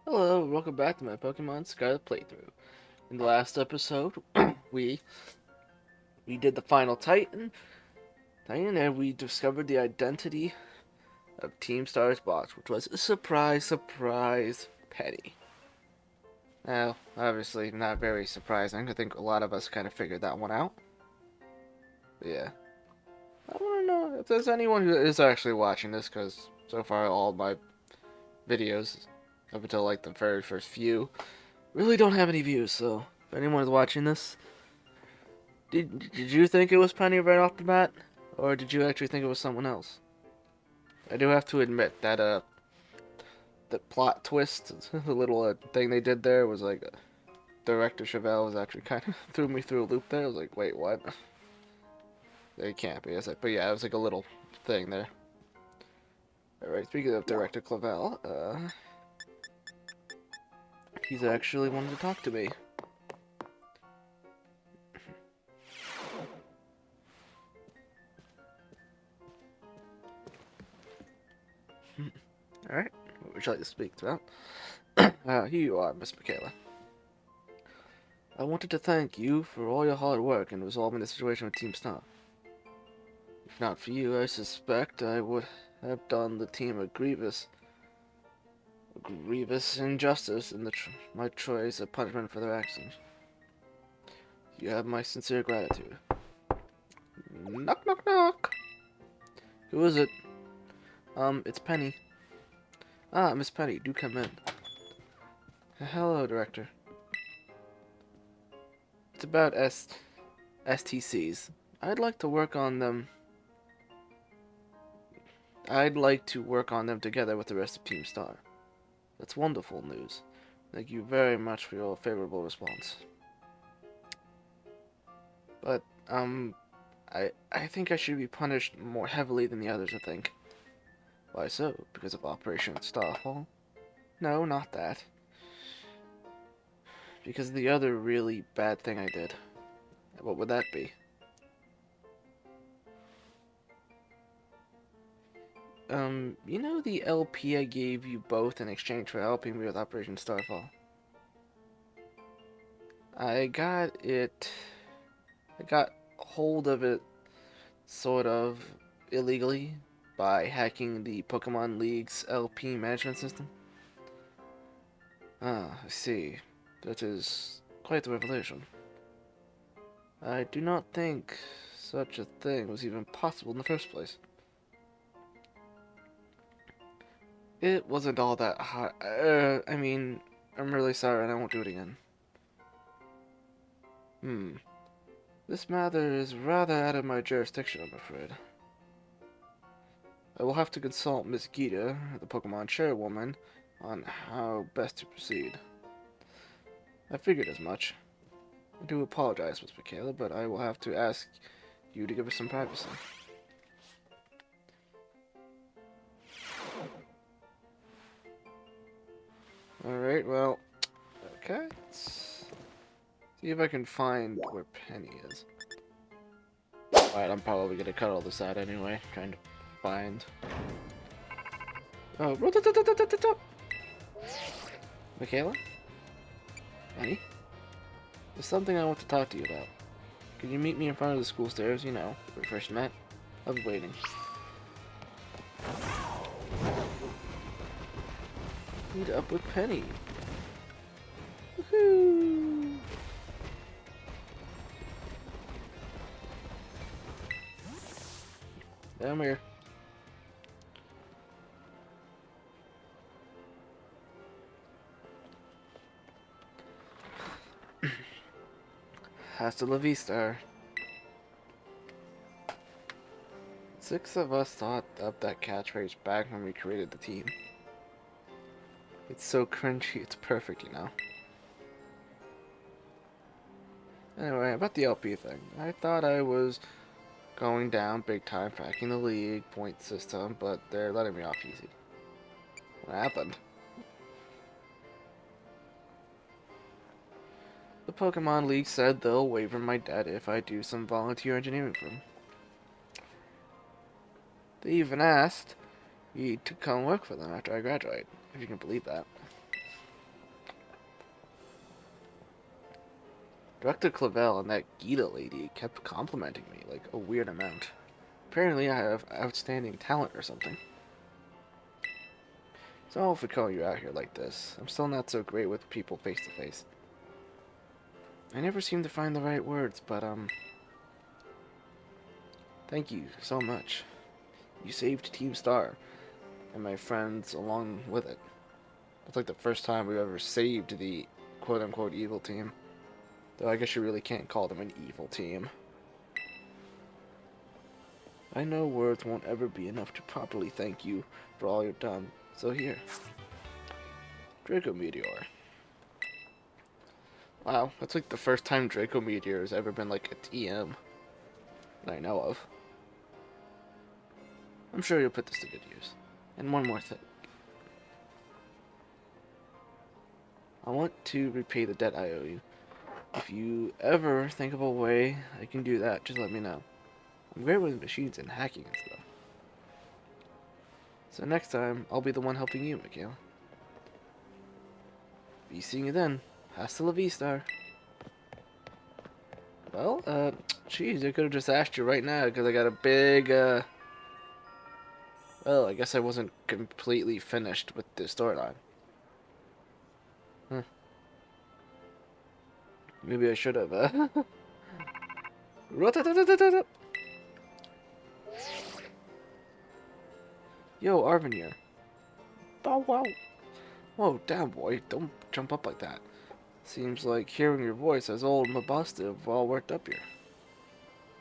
Hello, welcome back to my Pokemon Scarlet playthrough. In the last episode, we we did the final Titan, and we discovered the identity of Team Star's boss, which was a surprise Penny. Now, obviously, not very surprising. I think a lot of us kind of figured that one out. But yeah, I want to know if there's anyone who is actually watching this, because so far all my videos, up until like the very first few, really don't have any views. So if anyone is watching this, did you think it was Penny right off the bat, or did you actually think it was someone else? I do have to admit that the plot twist, the little thing they did there was like Director Chevelle was actually kind of threw me through a loop there. I was like, wait, what? It can't be. I was like, but yeah, it was like a little thing there. All right, speaking of Director Clavel, he's actually wanted to talk to me. All right, what would you like to speak about? Here you are, Miss Michaela. I wanted to thank you for all your hard work in resolving the situation with Team Star. If not for you, I suspect I would have done the team a grievous injustice in my choice of punishment for their actions. You have my sincere gratitude. Knock, knock, knock. Who is it? It's Penny. Ah, Miss Penny, do come in. Hello, Director. It's about STCs. I'd like to work on them. I'd like to work on them together with the rest of Team Star. That's wonderful news. Thank you very much for your favorable response. But, I think I should be punished more heavily than the others, I think. Why so? Because of Operation Starfall? No, not that. Because of the other really bad thing I did. What would that be? You know the LP I gave you both in exchange for helping me with Operation Starfall? I got it. I got hold of it, sort of, illegally by hacking the Pokemon League's LP management system. Ah, I see. That is quite the revelation. I do not think such a thing was even possible in the first place. It wasn't all that hard. I mean, I'm really sorry and I won't do it again. Hmm. This matter is rather out of my jurisdiction, I'm afraid. I will have to consult Miss Gita, the Pokemon chairwoman, on how best to proceed. I figured as much. I do apologize, Miss Michaela, but I will have to ask you to give us some privacy. Alright, well, okay. Let's see if I can find where Penny is. Alright, I'm probably gonna cut all this out anyway, trying to find. Oh, Michaela? Penny? There's something I want to talk to you about. Could you meet me in front of the school stairs, you know, where we first met? I'll be waiting. Meet up with Penny. Woohoo! I'm here. Hasta la vista. 6 of us thought up that catchphrase back when we created the team. It's so cringy, it's perfect, you know. Anyway, about the LP thing. I thought I was going down big time for hacking the league point system, but they're letting me off easy. What happened? The Pokemon League said they'll waiver my debt if I do some volunteer engineering for them. They even asked me to come work for them after I graduate, if you can believe that. Dr. Clavel and that Gita lady kept complimenting me like a weird amount. Apparently I have outstanding talent or something. So for calling you out here like this, I'm still not so great with people face to face. I never seem to find the right words, but thank you so much. You saved Team Star, and my friends along with it. It's like the first time we've ever saved the quote-unquote evil team. Though I guess you really can't call them an evil team. I know words won't ever be enough to properly thank you for all you've done, so here. Draco Meteor. Wow, that's like the first time Draco Meteor has ever been like a TM that I know of. I'm sure you'll put this to good use. And one more thing. I want to repay the debt I owe you. If you ever think of a way I can do that, just let me know. I'm great with machines and hacking and stuff. So next time, I'll be the one helping you, Mikhail. Be seeing you then. Hasta la vista. Well, geez, I could have just asked you right now, because I got a big, well, I guess I wasn't completely finished with the storyline. Huh. Maybe I should have, Yo, Arvanier. Bow wow. Whoa, damn boy, don't jump up like that. Seems like hearing your voice has old Mabasta all worked up here.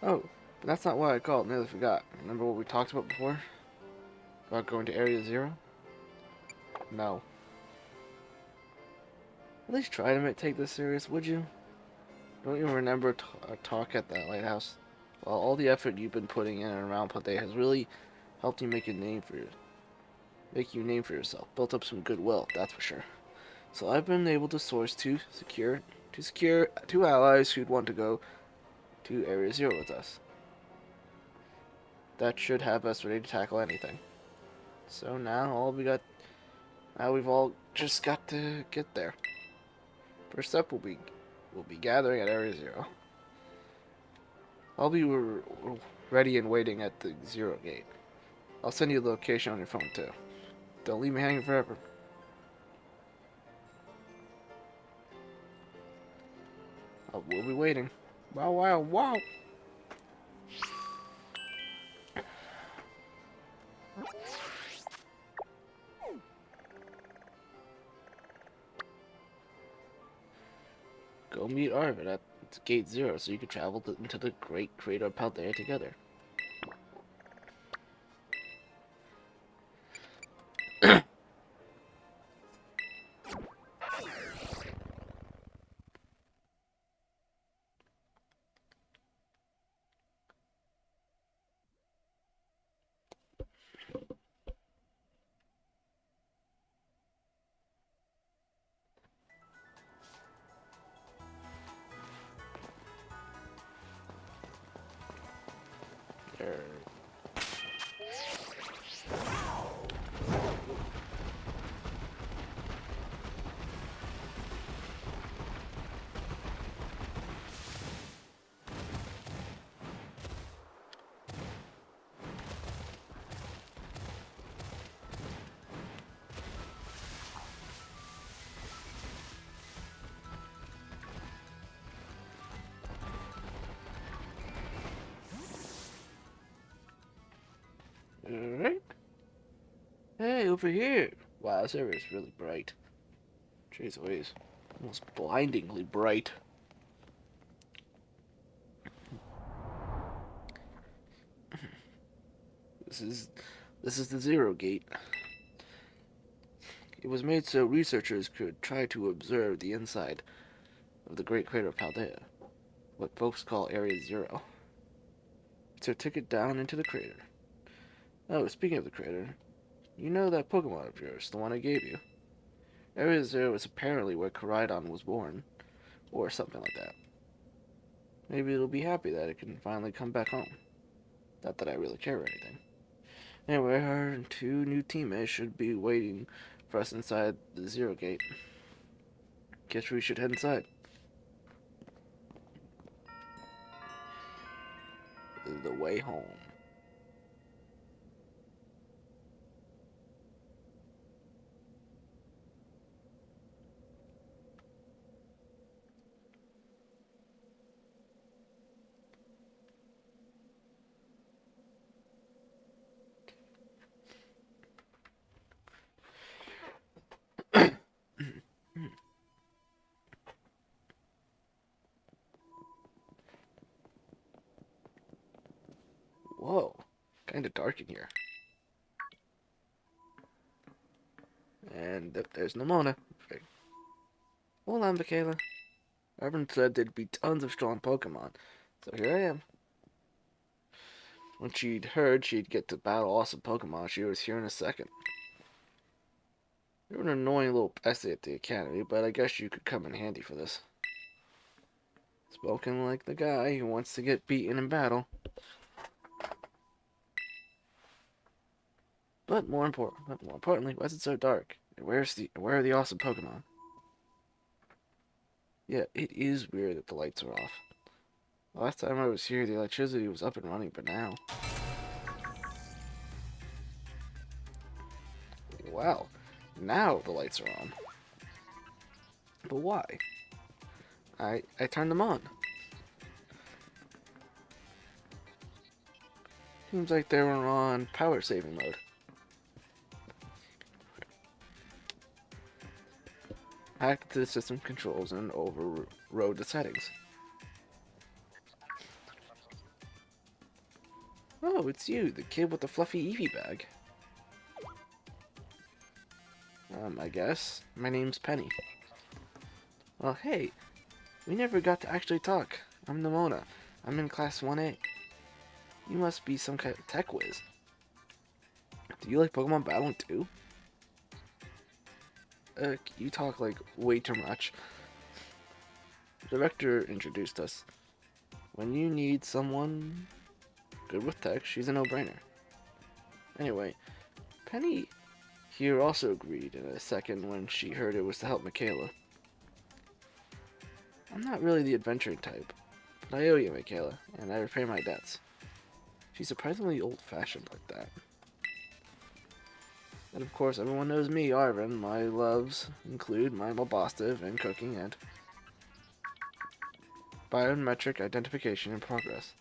Oh, but that's not why I called, nearly forgot. Remember what we talked about before? About going to Area Zero? No. At least try to take this serious, would you? Don't you remember our talk at that lighthouse? Well, all the effort you've been putting in and around Paldea has really helped you make a name for yourself. Built up some goodwill, that's for sure. So I've been able to source to secure two allies who'd want to go to Area Zero with us. That should have us ready to tackle anything. So now we've all just got to get there. First up, we'll be gathering at Area Zero. I'll be ready and waiting at the Zero Gate. I'll send you the location on your phone too. Don't leave me hanging forever. We'll be waiting. Wow, wow, wow! Go meet Arvid at Gate Zero so you can travel into the great crater of Paldea together. There. Alright. Hey, over here. Wow, this area is really bright. Jeez Louise. Almost blindingly bright. This is the Zero Gate. It was made so researchers could try to observe the inside of the Great Crater of Paldea, what folks call Area Zero. It's our ticket down into the crater. Oh, speaking of the crater, you know that Pokemon of yours, the one I gave you? Area Zero is apparently where Koraidon was born, or something like that. Maybe it'll be happy that it can finally come back home. Not that I really care or anything. Anyway, our two new teammates should be waiting for us inside the Zero Gate. Guess we should head inside. the way home. Whoa, kind of dark in here. And there's Nimona. Hold on, Michaela. Everyone said there'd be tons of strong Pokemon, so here I am. When she'd heard she'd get to battle awesome Pokemon, she was here in a second. You're an annoying little pest at the academy, but I guess you could come in handy for this. Spoken like the guy who wants to get beaten in battle. But more importantly, why is it so dark? Where are the awesome Pokemon? Yeah, it is weird that the lights are off. Last time I was here, the electricity was up and running, but now... Wow, now the lights are on. But why? I turned them on. Seems like they were on power saving mode. Hacked into the system controls and overrode the settings. Oh, it's you, the kid with the fluffy Eevee bag. I guess. My name's Penny. Well, hey, we never got to actually talk. I'm Nimona. I'm in Class 1A. You must be some kind of tech whiz. Do you like Pokemon battling too? You talk like way too much. The director introduced us. When you need someone good with tech, she's a no-brainer. Anyway, Penny here also agreed in a second when she heard it was to help Michaela. I'm not really the adventuring type, but I owe you, Michaela, and I repay my debts. She's surprisingly old-fashioned like that. And of course, everyone knows me, Arvin. My loves include my Mobostive and cooking and biometric identification in progress.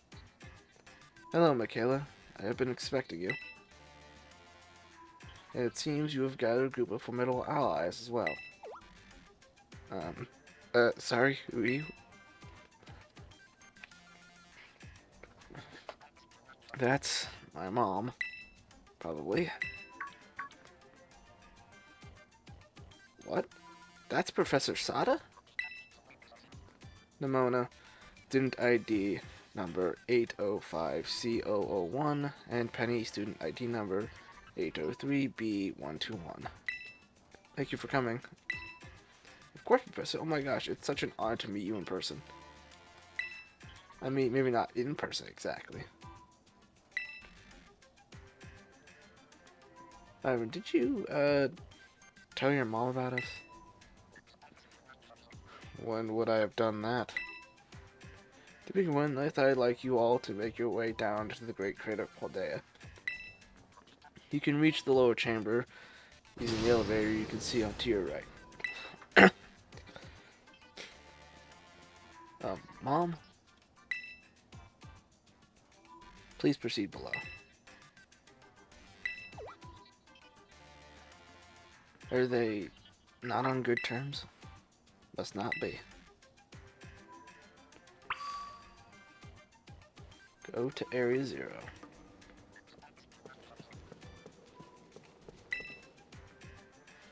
Hello, Michaela. I have been expecting you. And it seems you have gathered a group of formidable allies as well. Sorry, who are you? That's my mom, probably. What? That's Professor Sada? Nimona, student ID number 805C001, and Penny, student ID number 803B121. Thank you for coming. Of course, Professor. Oh my gosh, it's such an honor to meet you in person. I mean, maybe not in person exactly. Ivan, did you, tell your mom about us? When would I have done that? To begin with, I thought I'd like you all to make your way down to the great crater of Paldea. You can reach the lower chamber using the elevator you can see on to your right. Mom? Please proceed below. Are they not on good terms? Must not be. Go to Area 0.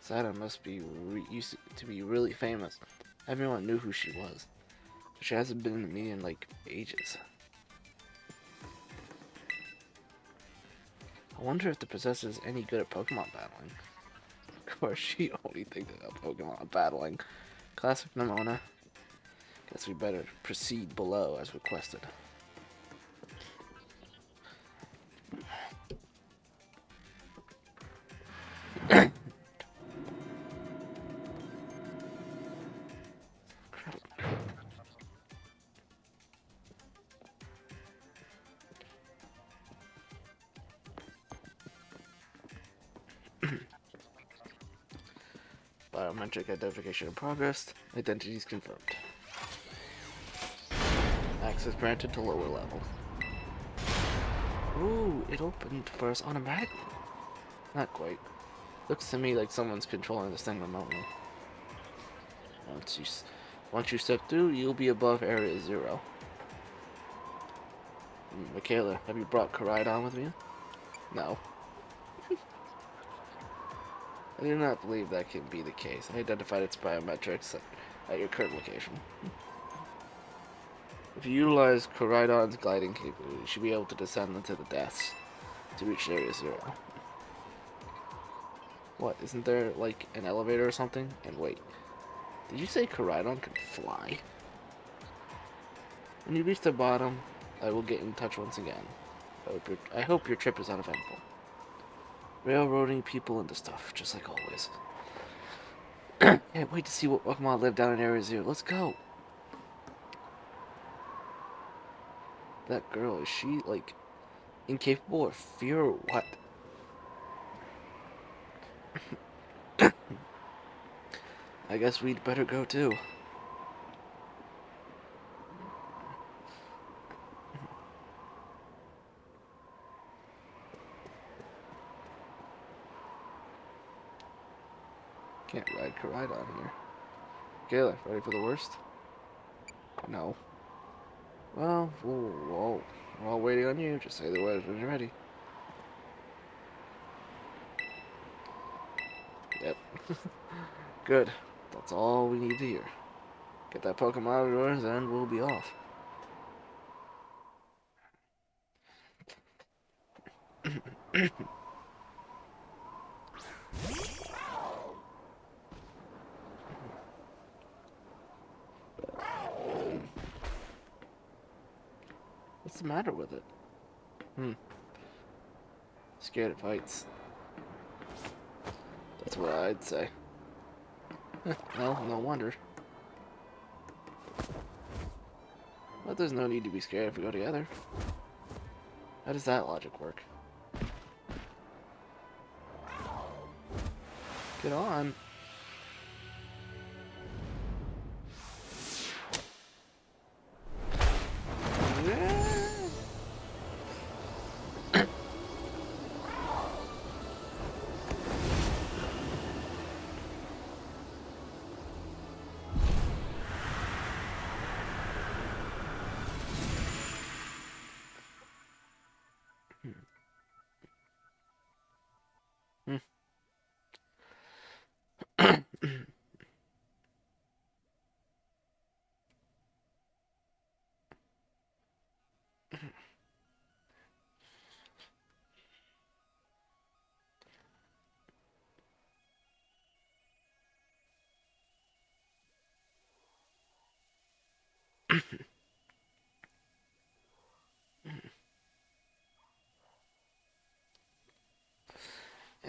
Sada must be used to be really famous. Everyone knew who she was. She hasn't been in the media in like ages. I wonder if the possessor is any good at Pokemon battling. Of course, she only thinks about Pokemon battling. Classic Nimona. Guess we better proceed below as requested. Biometric identification in progress. Identities confirmed. Access granted to lower level. Ooh, it opened for us automatically. Not quite. Looks to me like someone's controlling this thing remotely. Once you step through, you'll be above Area 0. Michaela, have you brought Koraidon with you? No. I do not believe that can be the case. I identified its biometrics at your current location. If you utilize Koraidon's gliding capability, you should be able to descend into the depths to reach Area 0. What, isn't there, like, an elevator or something? And wait, did you say Koraidon can fly? When you reach the bottom, I will get in touch once again. I hope your trip is uneventful. Railroading people into stuff, just like always. Can't wait to see what Pokemon live down in Area 0. Let's go! That girl, is she, like, incapable of fear or what? I guess we'd better go too. Can't ride Koraidon here. Kayla, ready for the worst? No. Well, we're all waiting on you. Just say the words when you're ready. Yep. Good. That's all we need to hear. Get that Pokemon out of yours and we'll be off. What's the matter with it? Scared of heights. That's what I'd say. Well, no wonder. But there's no need to be scared if we go together. How does that logic work? Get on.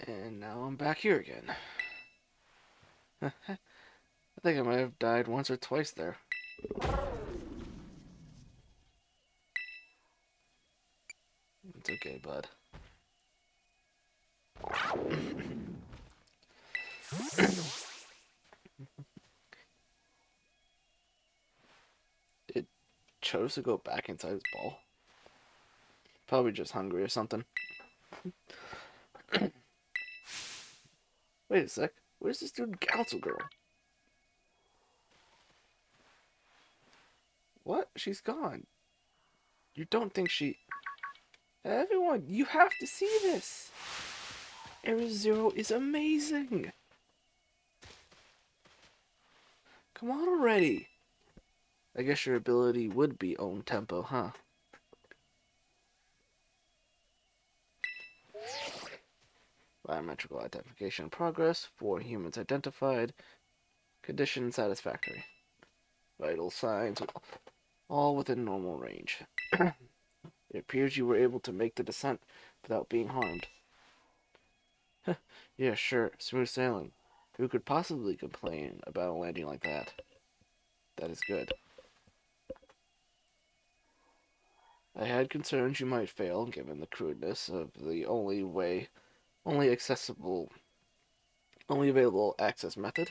And now I'm back here again. I think I might have died once or twice there. It's okay, bud. It chose to go back inside its ball. Probably just hungry or something. Wait a sec. Where's the student council girl? What? She's gone. You don't think she... Everyone, you have to see this! Area 0 is amazing! Come on already! I guess your ability would be own tempo, huh? Biometrical identification in progress. 4 humans identified. Condition satisfactory. Vital signs all within normal range. It appears you were able to make the descent without being harmed. Yeah, sure. Smooth sailing. Who could possibly complain about a landing like that? That is good. I had concerns you might fail, given the crudeness of the only accessible Only available access method.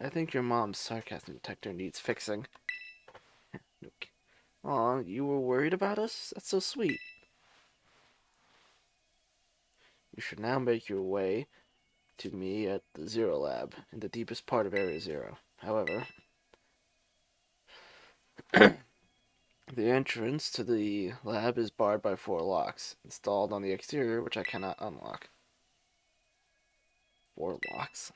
I think your mom's sarcasm detector needs fixing. Okay. Aw, you were worried about us? That's so sweet. You should now make your way to me at the Zero Lab, in the deepest part of Area Zero. However, the entrance to the lab is barred by 4 locks, installed on the exterior, which I cannot unlock. 4 locks?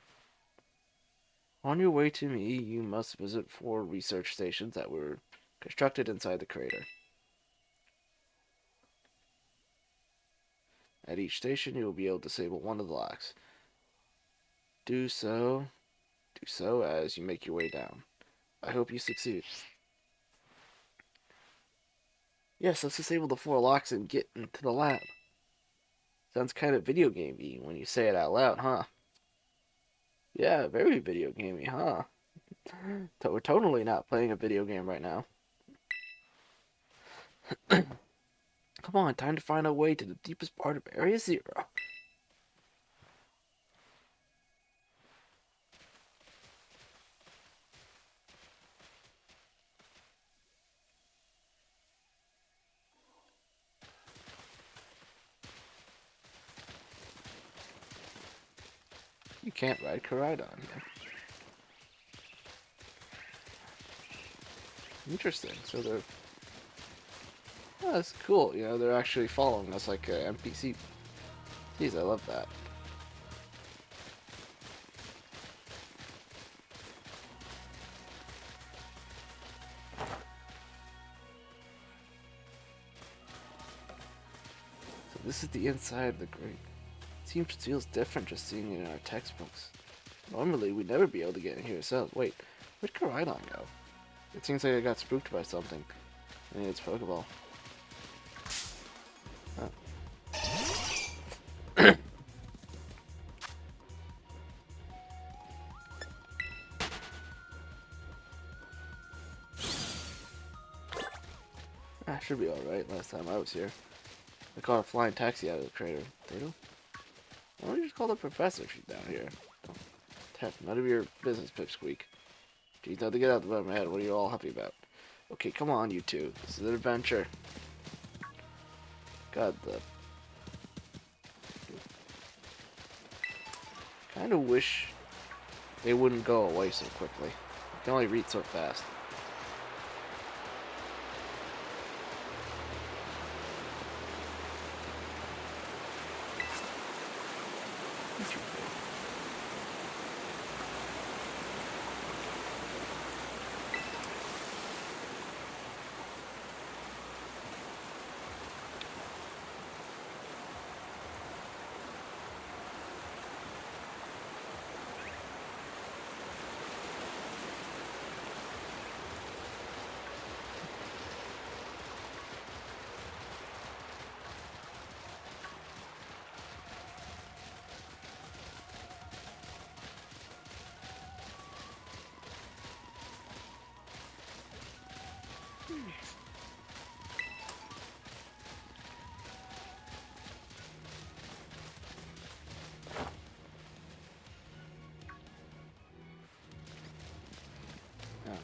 On your way to me, you must visit 4 research stations that were constructed inside the crater. At each station, you will be able to disable one of the locks. Do so as you make your way down. I hope you succeed. Yes, let's disable the 4 locks and get into the lab. Sounds kind of video gamey when you say it out loud, huh? Yeah, very video gamey, huh? We're totally not playing a video game right now. Come on, time to find our way to the deepest part of Area Zero. You can't ride Koraidon here. Interesting. So they're... Oh, that's cool. You know, they're actually following us like a NPC. Jeez, I love that. So this is the inside of the grate. Seems feels different just seeing it in our textbooks. Normally, we'd never be able to get in here ourselves. Wait, where'd Koraidon go? It seems like I got spooked by something. I need its Pokeball. Huh. Ah, should be alright. Last time I was here, I caught a flying taxi out of the crater. They don't... Why don't you just call the professor if she's down here? None of your business, Pipsqueak. Geez, now to get out the bottom of my head, what are you all happy about? Okay, come on, you two. This is an adventure. God, the... Kind of wish they wouldn't go away so quickly. You can only read so fast.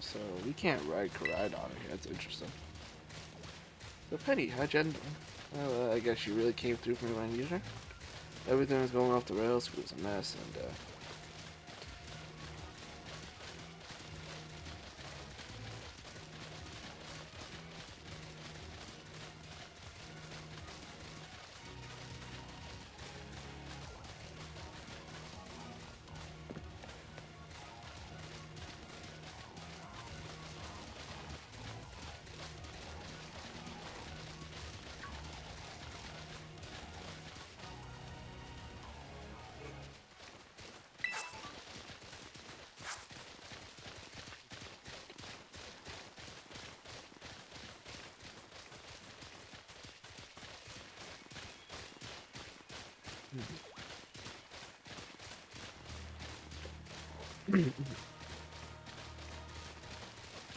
So we can't ride Koraidon here. That's interesting. So Penny, how'd you end? Well, I guess you really came through for me when I needed her. Everything was going off the rails. It was a mess, and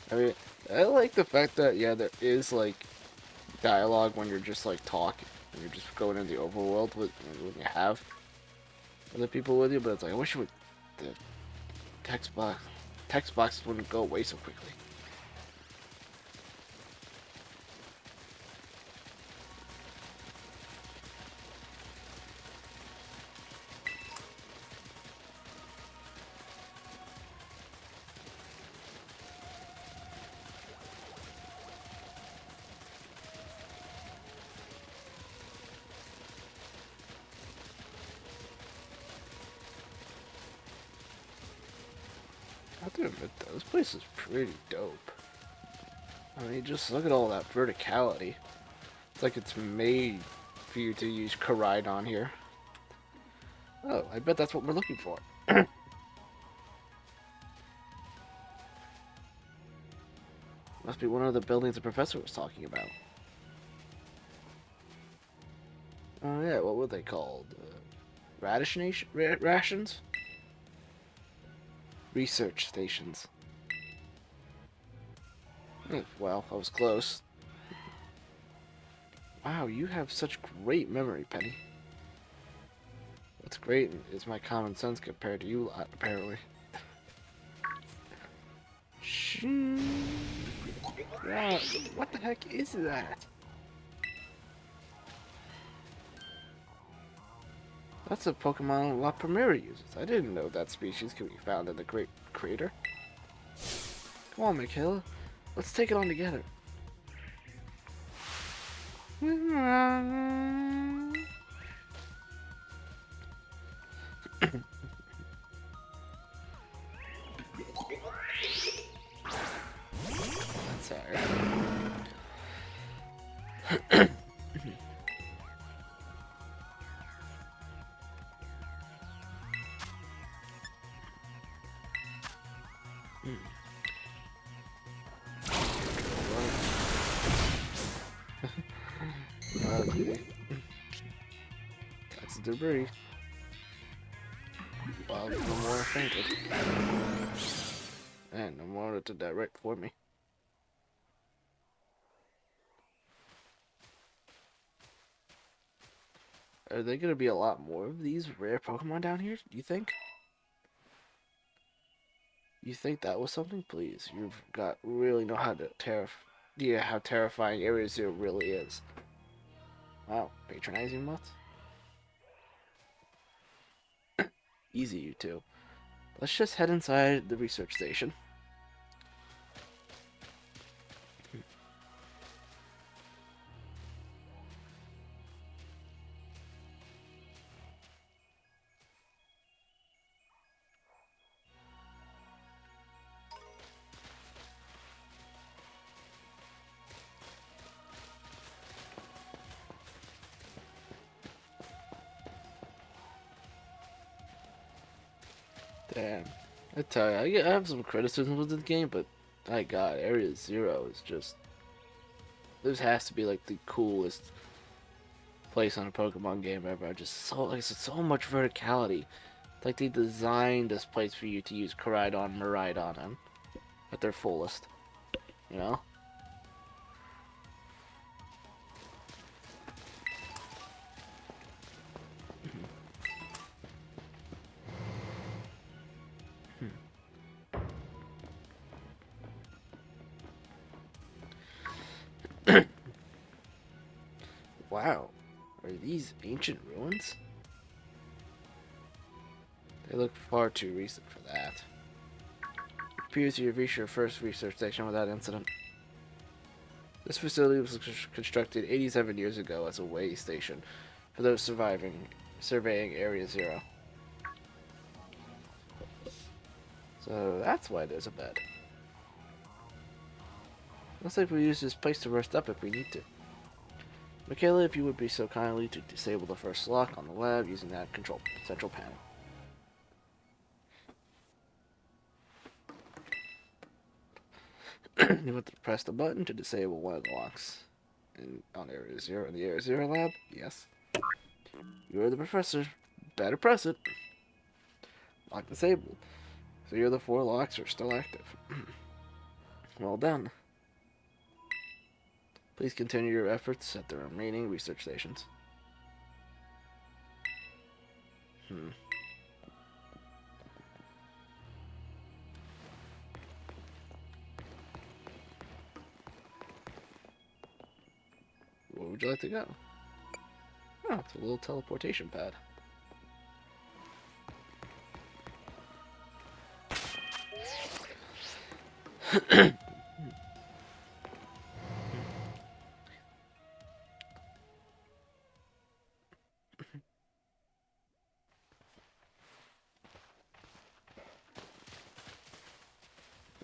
I mean, I like the fact that yeah, there is like dialogue when you're just like talking, You're just going in the overworld when you have other people with you, but it's like, I wish the text boxes wouldn't go away so quickly. I have to admit though, this place is pretty dope. I mean, just look at all that verticality. It's like it's made for you to use Koraidon here. Oh, I bet that's what we're looking for. Must be one of the buildings the professor was talking about. Oh yeah, what were they called? Rations? Research stations. Well, I was close. Wow, you have such great memory, Penny. What's great is my common sense compared to you lot, apparently. Wow, what the heck is that? That's a Pokemon La Primera uses. I didn't know that species could be found in the Great Crater. Come on, Michaela. Let's take it on together. That's alright. Okay. That's debris. Well, no more fainted. And no more to direct for me. Are there gonna be a lot more of these rare Pokemon down here, do you think? You think that was something? Please, you've got really know how to how terrifying Area Zero really is. Wow, patronizing mutts? Easy, you two. Let's just head inside the research station. Damn. I tell you, I have some criticism with this game, but my god, Area Zero is just... This has to be like the coolest place on a Pokemon game ever. Just so, like I said, so much verticality. It's like they designed this place for you to use Koraidon, Miraidon on at their fullest. You know? Wow. Are these ancient ruins? They look far too recent for that. It appears you've reached your first research station without incident. This facility was constructed 87 years ago as a way station for those surveying Area Zero. So that's why there's a bed. Looks like we use this place to rest up if we need to. Michaela, if you would be so kindly to disable the first lock on the lab using that central panel. You want to press the button to disable one of the locks on Area Zero in the Area Zero lab? Yes. You're the professor. Better press it. Lock disabled. So your other 4 locks are still active. Well done. Please continue your efforts at the remaining research stations. Hmm. Where would you like to go? Oh, it's a little teleportation pad.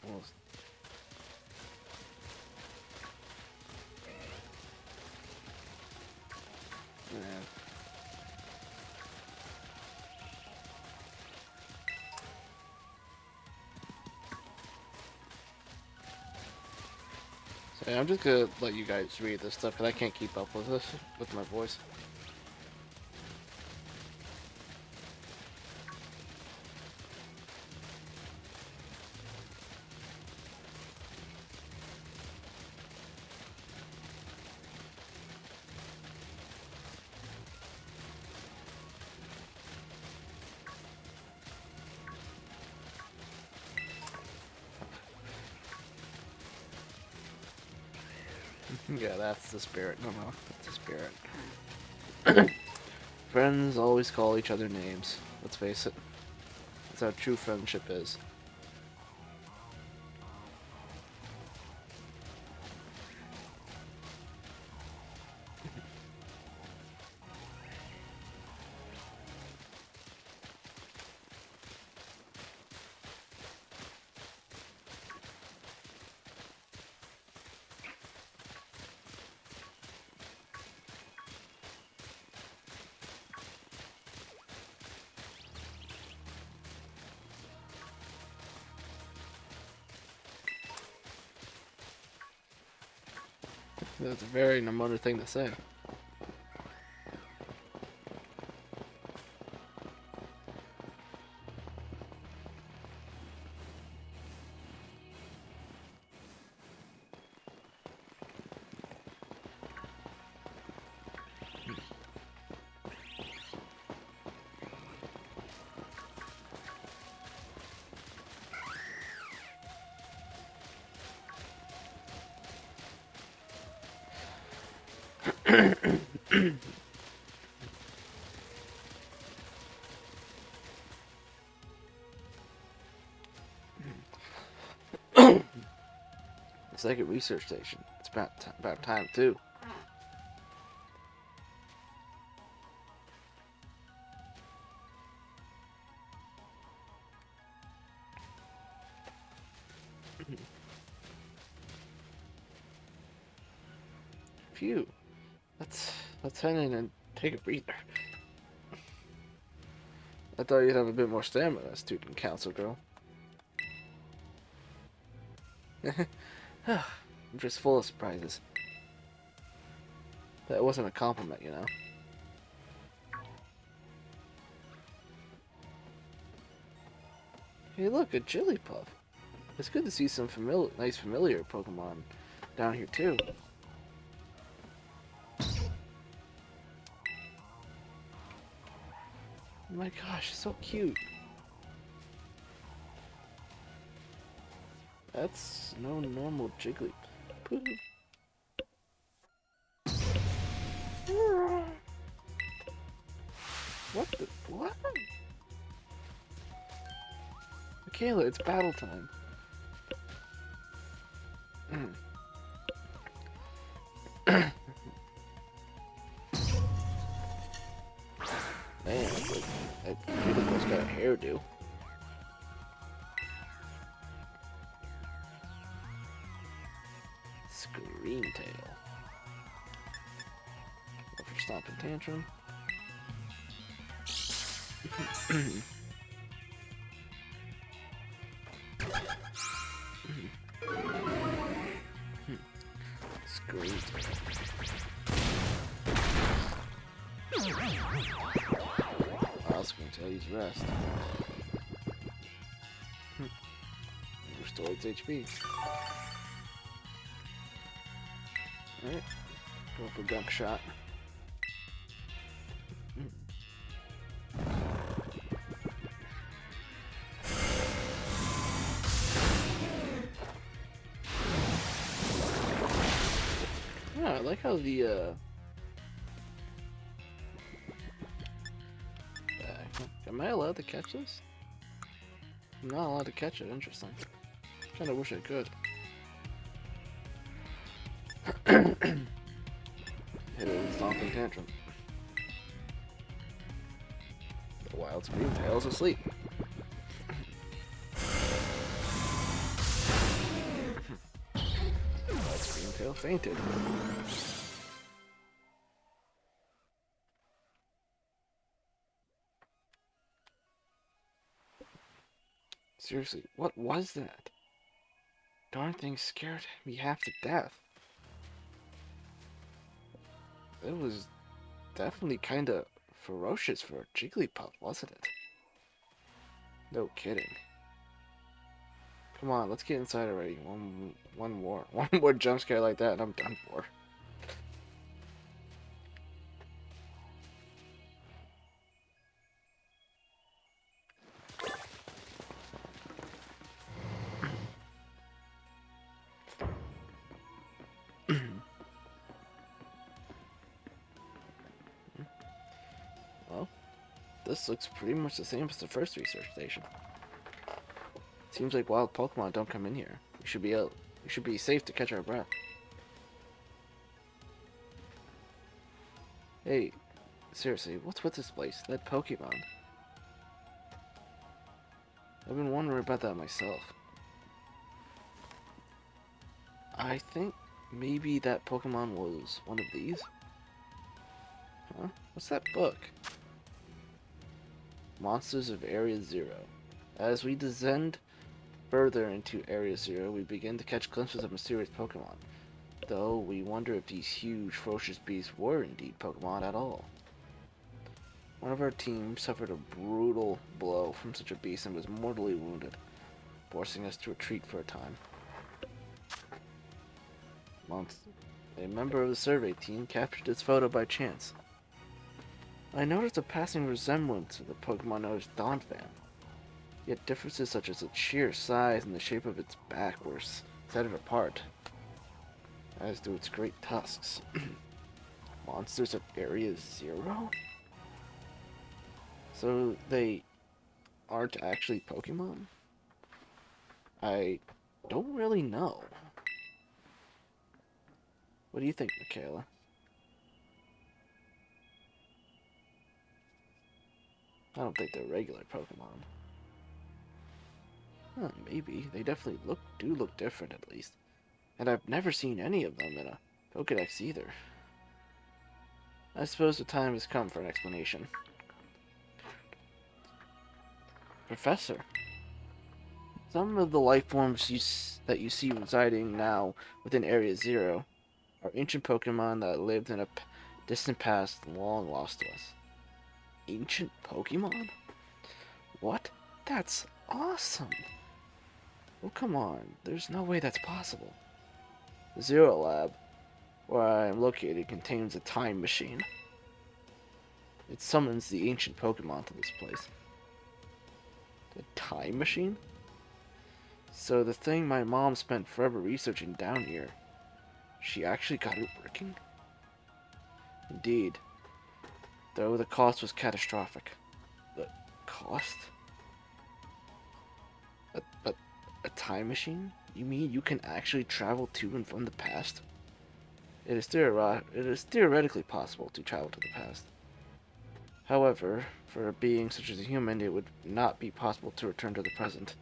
Almost. Yeah. So yeah, I'm just gonna let you guys read this stuff because I can't keep up with this with my voice. Yeah, that's the spirit. No, that's the spirit. Friends always call each other names. Let's face it. That's how true friendship is. That's a very Namota thing to say. The second research station. It's about time too. Phew. Let's head in and take a breather. I thought you'd have a bit more stamina, student council girl. I'm just full of surprises. That wasn't a compliment, you know. Hey, look, a Jigglypuff. It's good to see some nice familiar Pokemon down here too. Oh my gosh, so cute. That's no normal Jigglypuff. What the what? Michaela, it's battle time. Man, that Jigglypuff's got a hairdo. Scream tail. Go for stomping tantrum. Scream tail. I was going to tell you to rest. Restore its HP. Alright. Go for gunk shot. like how the am I allowed to catch this? I'm not allowed to catch it. Interesting. Kind of wish I could. Hit it with Stomping Tantrum. The wild scream tail's asleep. Wild scream tail fainted. Seriously, what was that? Darn thing scared me half to death. It was definitely kind of ferocious for a Jigglypuff, wasn't it? No kidding. Come on, let's get inside already. One more jump scare like that, and I'm done for. Well, this looks pretty much the same as the first research station. Seems like wild Pokemon don't come in here. We should be safe to catch our breath. Hey, seriously, what's with this place? That Pokemon. I've been wondering about that myself. I think maybe that Pokemon was one of these. Huh? What's that book? Monsters of Area Zero. As we descend further into Area Zero, we begin to catch glimpses of mysterious Pokemon. Though we wonder if these huge, ferocious beasts were indeed Pokemon at all. One of our team suffered a brutal blow from such a beast and was mortally wounded, forcing us to retreat for a time. A member of the survey team captured this photo by chance. I noticed a passing resemblance to the Pokemon known as Donphan, yet differences such as its sheer size and the shape of its back were set it apart, as do its great tusks. Monsters of Area Zero? So they aren't actually Pokemon? I don't really know. What do you think, Michaela? I don't think they're regular Pokemon. Huh, maybe. They definitely do look different at least. And I've never seen any of them in a Pokedex either. I suppose the time has come for an explanation. Professor, some of the life forms that you see residing now within Area Zero are ancient Pokemon that lived in a distant past long lost to us. Ancient Pokemon? What? That's awesome! Oh, come on. There's no way that's possible. The Zero Lab, where I am located, contains a time machine. It summons the ancient Pokemon to this place. The time machine? So the thing my mom spent forever researching down here, she actually got it working? Indeed. Though the cost was catastrophic. The cost? A time machine? You mean you can actually travel to and from the past? It is theoretically possible to travel to the past. However, for a being such as a human, it would not be possible to return to the present.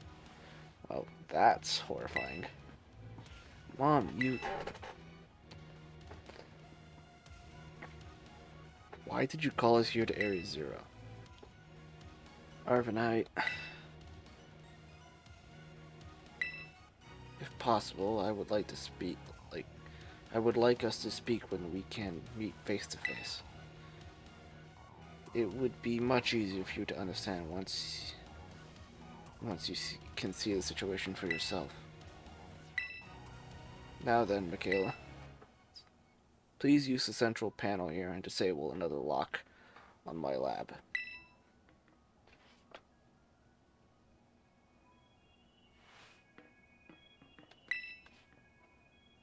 Well, that's horrifying. Mom, why did you call us here to Area Zero? Arvanite. If possible, I would like us to speak when we can meet face to face. It would be much easier for you to understand once you can see the situation for yourself. Now then, Michaela. Please use the central panel here and disable another lock on my lab.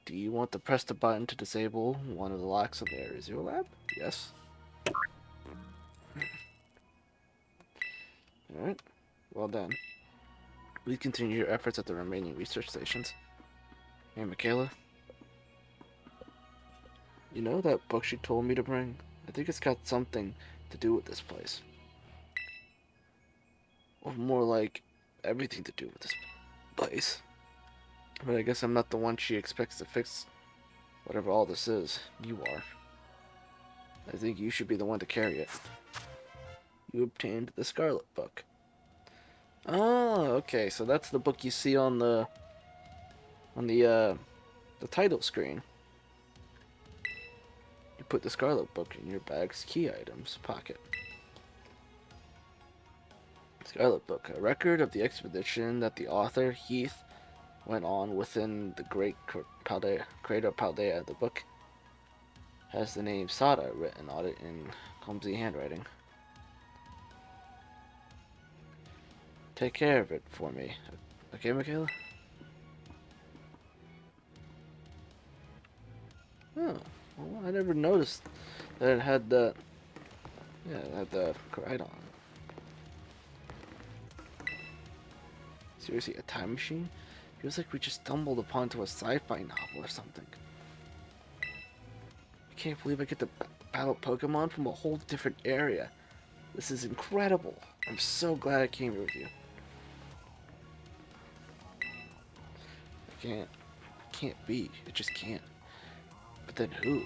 Do you want to press the button to disable one of the locks on the Zero Lab? Yes. Alright. Well done. Please continue your efforts at the remaining research stations. Hey, Michaela. You know that book she told me to bring? I think it's got something to do with this place. Or more like everything to do with this place. But I guess I'm not the one she expects to fix whatever all this is. You are. I think you should be the one to carry it. You obtained the Scarlet book. Oh, okay. So that's the book you see on the title screen. You put the Scarlet book in your bag's key items pocket. Scarlet book, a record of the expedition that the author Heath went on within the great Paldea, crater Paldea. The book has the name Sada written on it in clumsy handwriting. Take care of it for me. Okay, Michaela? Oh, well, I never noticed that it had the... Yeah, it had the crate on it. Seriously, a time machine? Feels like we just stumbled upon a sci-fi novel or something. I can't believe I get to battle Pokemon from a whole different area. This is incredible. I'm so glad I came here with you. I can't be. It just can't. But then who?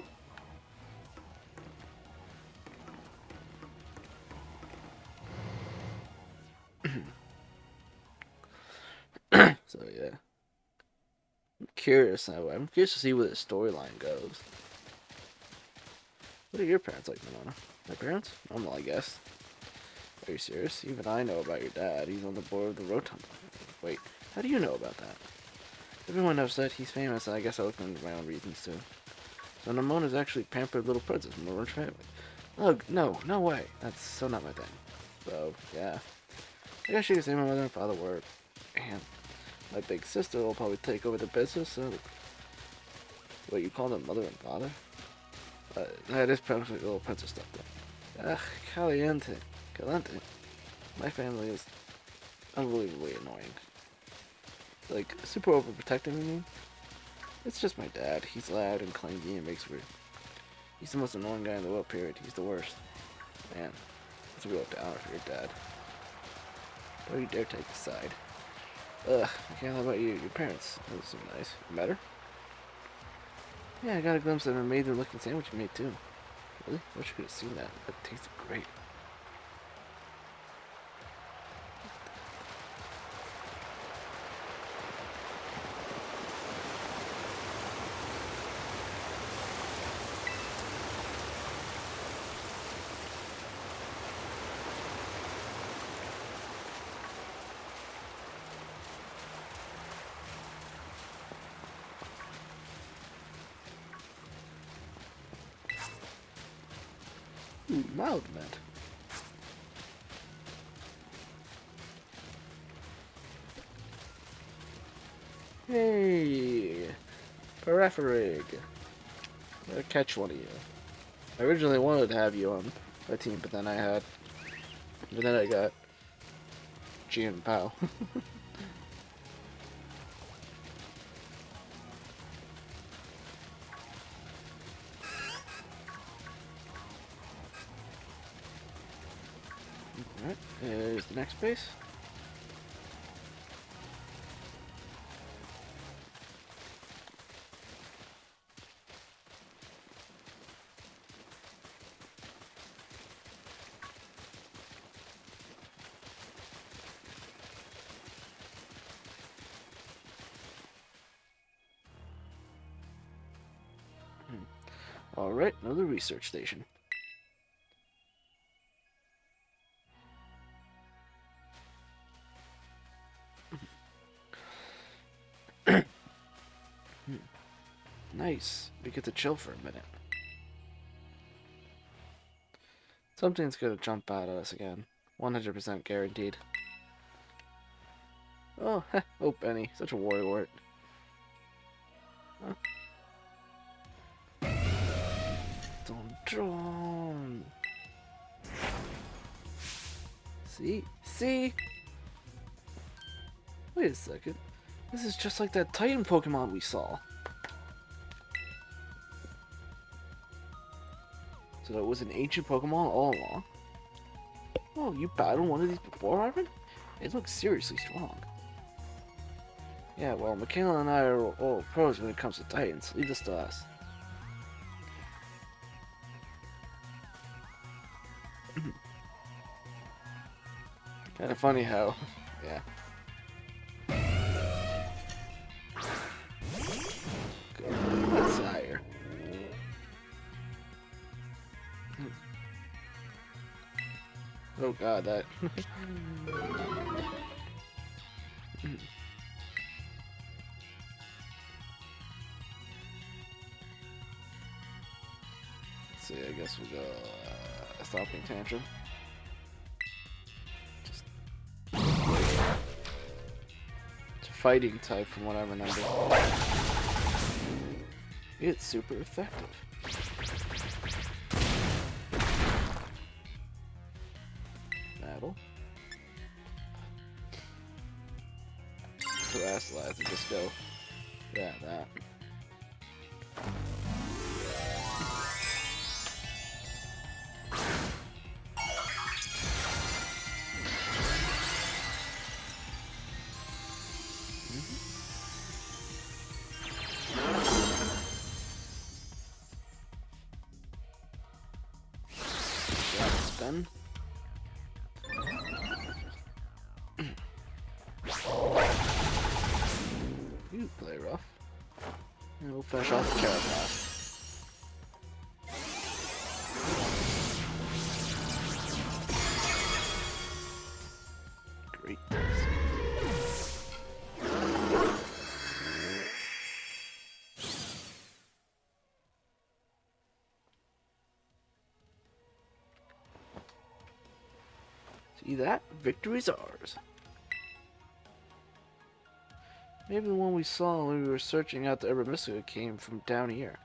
So yeah. I'm curious now. I'm curious to see where the storyline goes. What are your parents like, Manona? My parents? Normal, I guess. Are you serious? Even I know about your dad. He's on the board of the Rotunda. Wait, how do you know about that? Everyone knows that he's famous, and I guess I look into my own reasons too. So Ramona's actually pampered little princess from a rich family. Oh, no way. That's so not my thing. So, yeah. I guess you could say my mother and father were. And my big sister will probably take over the business, so... What, you call them mother and father? That is probably little princess stuff, though. Ugh, caliente. Calente. My family is unbelievably annoying. Like, super overprotective, I mean? It's just my dad. He's loud and clingy and makes weird. He's the most annoying guy in the world, period. He's the worst. Man, it's a real downer for your dad. Don't you dare take his side. Ugh, okay, how about you? Your parents? Those seem nice. You met her? Yeah, I got a glimpse of an amazing looking sandwich you made too. Really? Wish you could have seen that. That tasted great. Ooh, mild mint. Hey, Parapharig. Gotta catch one of you. I originally wanted to have you on my team, but then I got Gian Pao. Alright, there's the next base. Alright, another research station. Nice. We get to chill for a minute. Something's gonna jump out at us again. 100% guaranteed. Oh, oh, Benny. Such a warlord. Huh? strong. See? See? Wait a second. This is just like that Titan Pokemon we saw. So that was an ancient Pokemon all along? Oh, you battled one of these before, Arvin? It looks seriously strong. Yeah, well, Michaela and I are all pros when it comes to Titans. Leave this to us. Kind of funny how, yeah. Good. That's higher. Oh god, that. Let's see, I guess we'll go Stomping Tantrum. Just it's a fighting type from what I remember. It's super effective. Battle. Harass lads and just go. Yeah, that. Done. You play rough. And we'll finish off the Carapace. Great. See that? Victory's ours. Maybe the one we saw when we were searching out the Urban Mystica came from down here.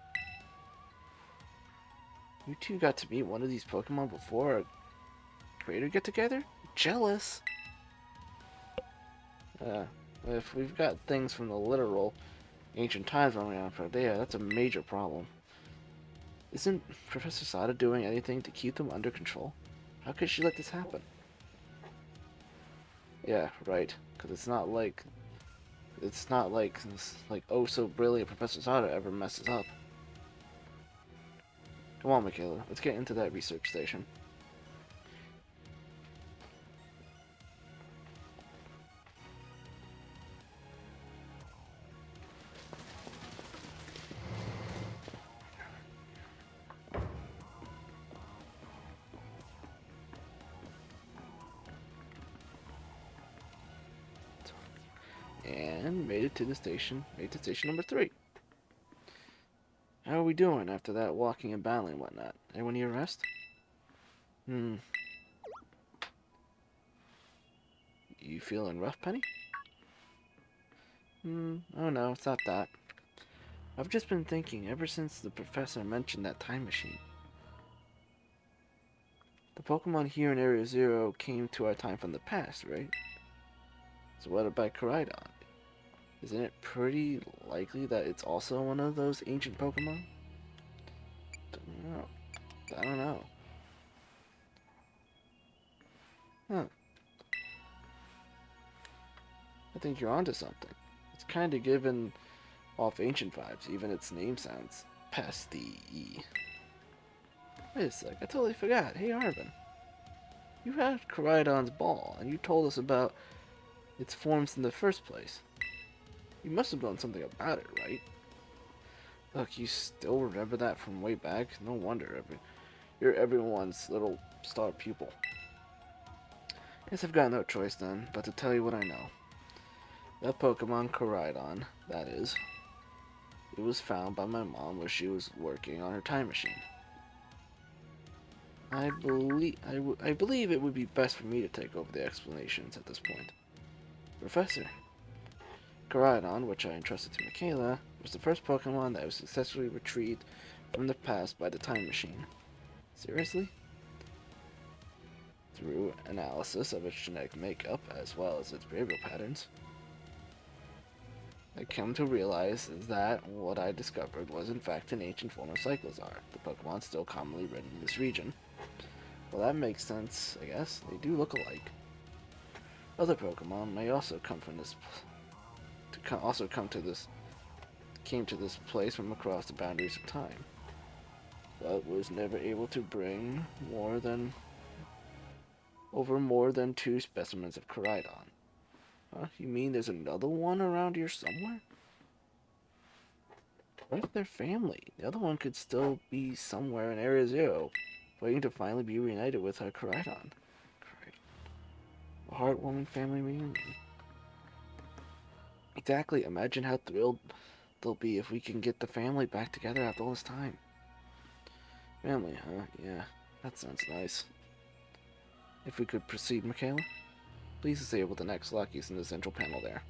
You two got to meet one of these Pokemon before a creator get-together? Jealous! If we've got things from the literal ancient times running around Paldea, that's a major problem. Isn't Professor Sada doing anything to keep them under control? How could she let this happen? Yeah, right. Because it's not like oh so brilliant Professor Sada ever messes up. Come on, Michaela. Let's get into that research station. And made it to the station. Made it to station number 3. How are we doing after that walking and battling and whatnot? Anyone need a rest? You feeling rough, Penny? Oh no, it's not that. I've just been thinking ever since the professor mentioned that time machine. The Pokemon here in Area Zero came to our time from the past, right? So what about Koraidon? Isn't it pretty likely that it's also one of those ancient Pokemon? I don't know. Huh. I think you're onto something. It's kind of given off ancient vibes, even its name sounds pasty. Wait a sec, I totally forgot. Hey Arvin, you had Koraidon's ball, and you told us about its forms in the first place. You must have done something about it, right? Look, you still remember that from way back? No wonder, you're everyone's little star pupil. Guess I've got no choice then, but to tell you what I know. That Pokemon Koraidon, that is, it was found by my mom where she was working on her time machine. I believe it would be best for me to take over the explanations at this point. Professor, Koraidon, which I entrusted to Michaela, was the first Pokemon that was successfully retrieved from the past by the time machine. Seriously? Through analysis of its genetic makeup, as well as its behavioral patterns, I come to realize that what I discovered was in fact an ancient form of Cyclizar, the Pokemon still commonly ridden in this region. Well, that makes sense, I guess. They do look alike. Other Pokemon may also come from this, came to this place from across the boundaries of time, but was never able to bring more than two specimens of Koraidon. Huh? You mean there's another one around here somewhere? What if they're family? The other one could still be somewhere in Area Zero, waiting to finally be reunited with her Koraidon. A heartwarming family reunion. Exactly. Imagine how thrilled they'll be if we can get the family back together after all this time. Family, huh? Yeah, that sounds nice. If we could proceed, Michaela? Please disable the next Luckies in the central panel there.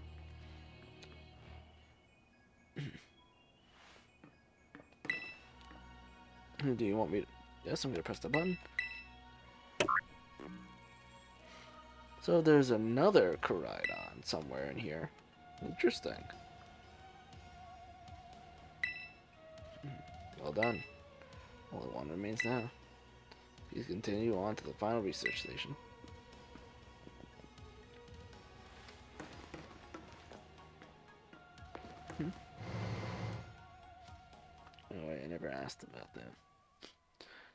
Do you want me to... Yes, I'm going to press the button. So there's another Koraidon somewhere in here. Interesting. Well done. Only one remains now. Please continue on to the final research station. Oh wait, I never asked about that.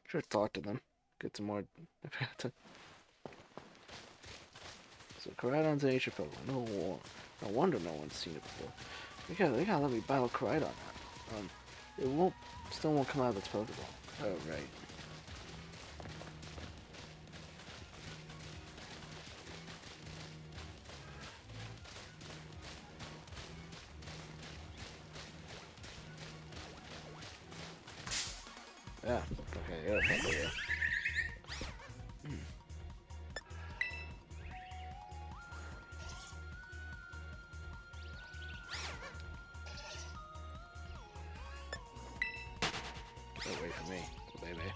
Should talk to them. Get some more... So Koraidon's an ancient Pokemon. No wonder no one's seen it before. They gotta let me battle Koraidon now. It still won't come out of its Pokeball. Oh, right. Yeah, okay, yeah, Paldea. Get away from me, baby.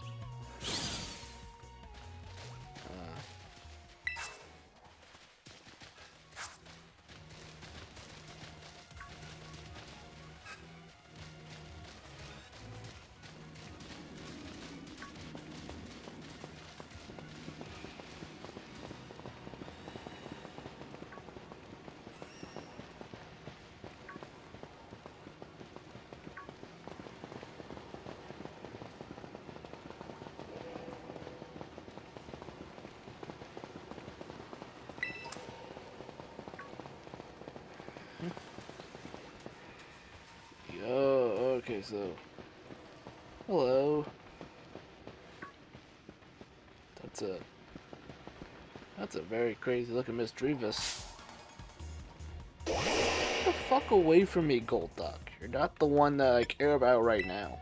Yo, okay, so... Hello. That's a very crazy looking Miss Drevis. Get the fuck away from me, Golduck. You're not the one that I care about right now.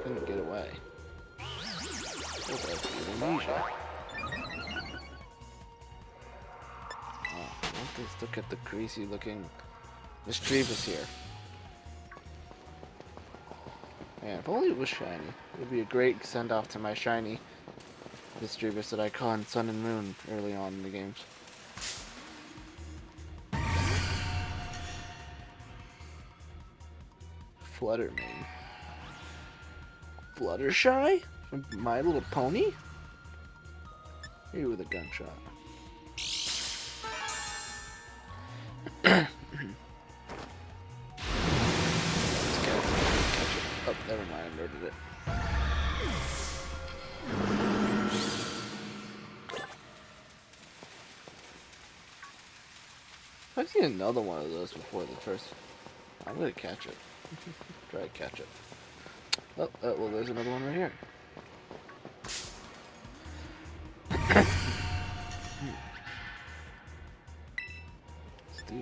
Couldn't get away. Indonesia. Let's look at the crazy looking Miss Drevis here. Man, if only it was shiny. It would be a great send off to my shiny Miss Drevis that I caught in Sun and Moon early on in the games. Fluttermane. Fluttershy? From My Little Pony? Maybe with a gunshot. Oh, never mind, I murdered it. I've seen another one of those before the first. I'm gonna catch it. Try to catch it. Oh, well, there's another one right here. Let's do,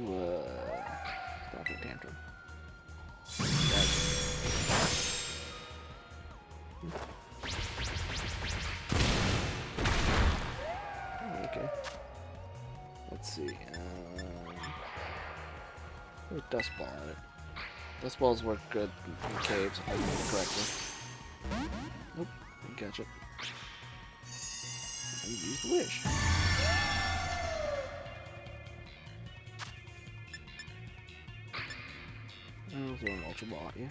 stop your tantrum. Okay. Let's see. Put a dust ball on it. Dust balls work good in caves, if I remember correctly. Nope. catch it. And use the wish. And we'll throw an Ultra Ball at you.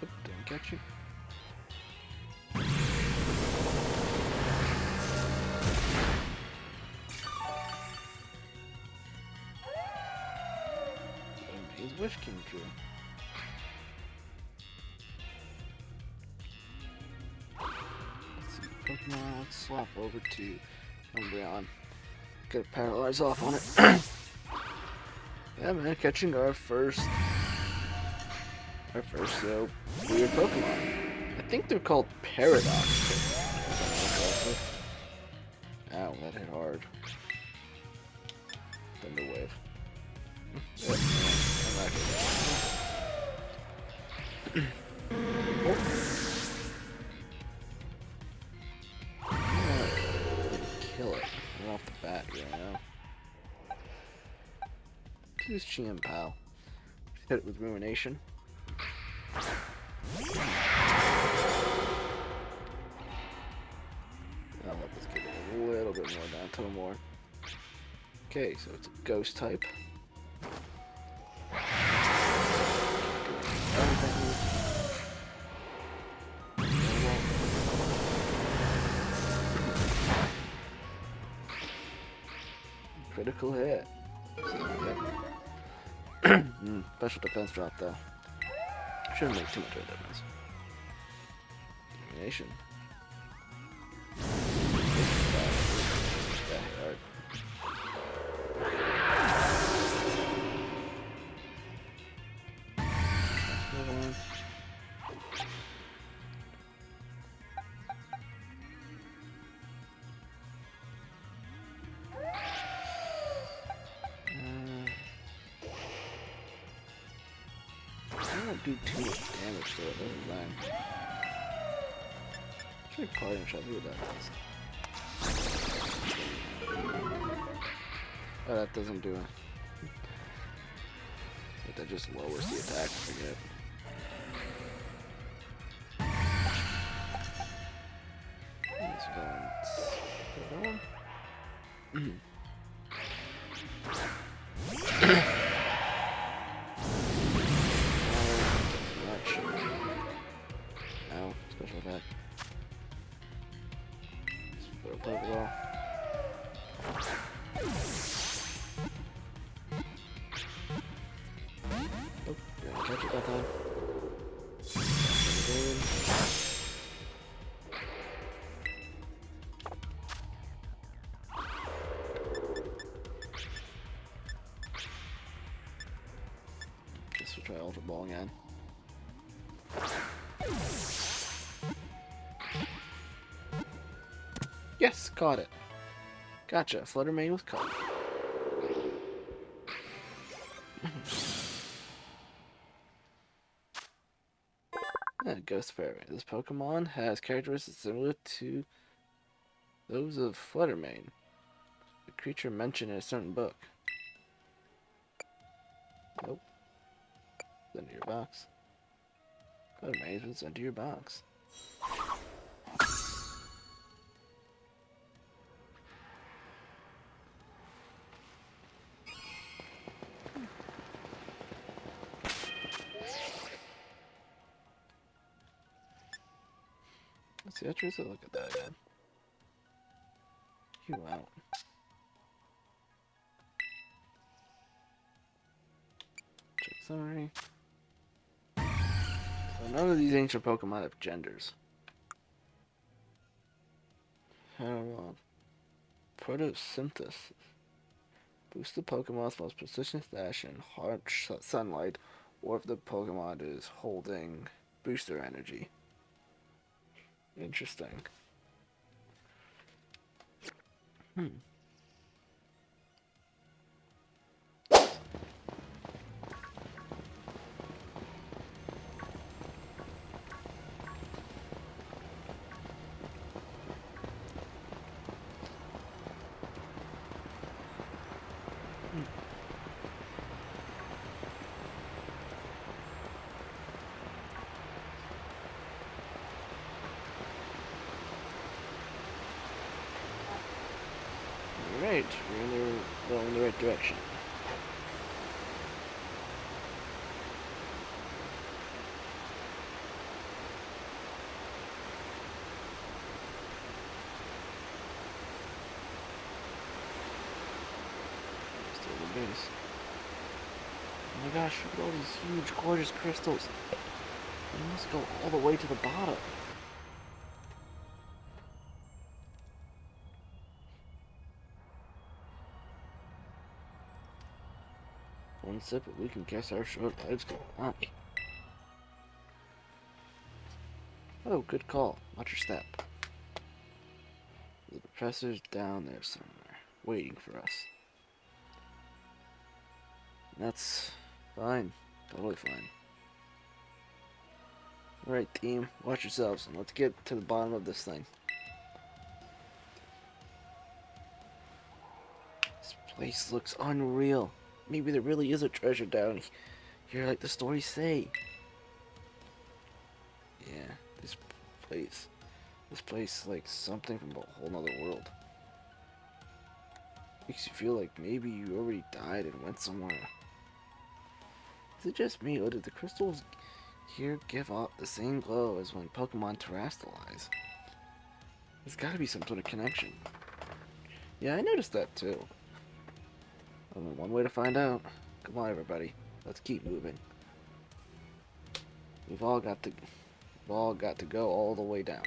Oop, didn't catch you. And his wish came true. Let's see, Pokemon, let's swap over to Umbreon. Get a Paralyze off on it. Yeah, man, catching our first weird Pokemon. I think they're called Paradox. Ow, that hit hard. Thunder Wave. Yeah, kill it right off the bat here, you know. Use Chien Pal. Hit it with Ruination. I'll let this get a little bit more down to more. Okay, so it's a Ghost type. Critical hit. Special defense drop though. Shouldn't make too much of a difference. Domination. That hurt. I don't do too much damage to it, doesn't matter. Should I Parting Shot? See what that does. Oh, that doesn't do it. But that just lowers the attack, I forget. Let's go on. Ow, special attack. Let's put a Pokeball. Oh, didn't catch it that time. Guess we'll try Ultra Ball again. Yes, caught it. Gotcha. Flutter Mane was caught. Ghost Fairy. This Pokemon has characteristics similar to those of Flutter Mane, the creature mentioned in a certain book. Nope. Send to your box. Flutter Mane was sent to your box. Let's see, let's look at that again. You out. Check summary. So none of these ancient Pokemon have genders. Photosynthesis. Boost the Pokemon's most persistent dash in harsh sunlight, or if the Pokemon is holding booster energy. Interesting. Alright, we're going in the right direction. Still the base. Oh my gosh, look at all these huge, gorgeous crystals. They must go all the way to the bottom. One sip, but we can guess our short lives go on. Oh, good call. Watch your step. The professor's down there somewhere, waiting for us. That's fine. Totally fine. Alright, team. Watch yourselves, and let's get to the bottom of this thing. This place looks unreal. Maybe there really is a treasure down here like the stories say. Yeah, this place is like something from a whole nother world. Makes you feel like maybe you already died and went somewhere. Is it just me, or did the crystals here give off the same glow as when Pokemon terrestrialize? There's gotta be some sort of connection. Yeah, I noticed that too. Only one way to find out. Come on, everybody. Let's keep moving. We've all got to go all the way down.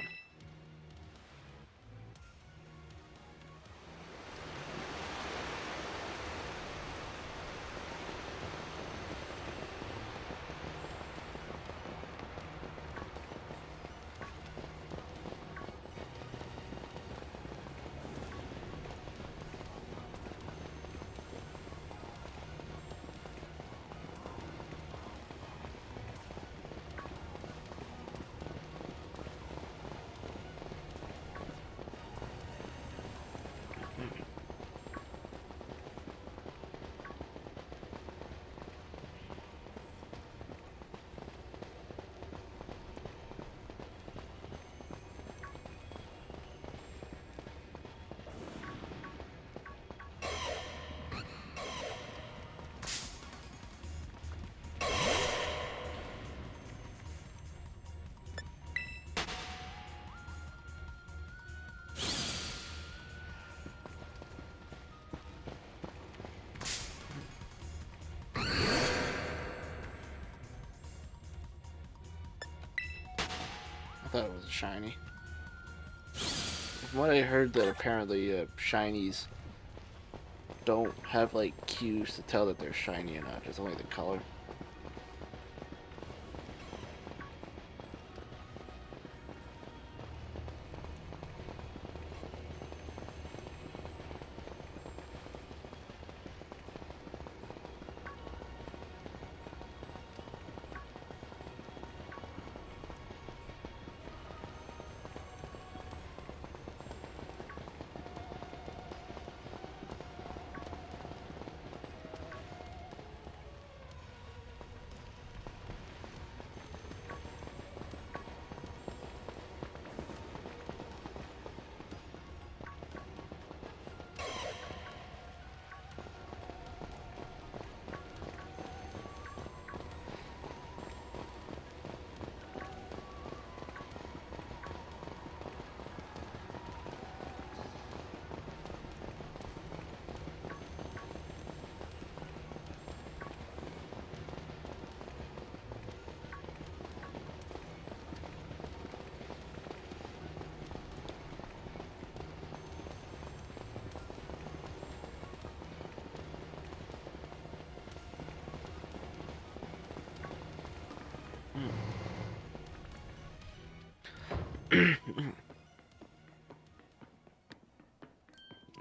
I thought it was a shiny. From what I heard, that apparently shinies don't have like cues to tell that they're shiny or not. It's only the color.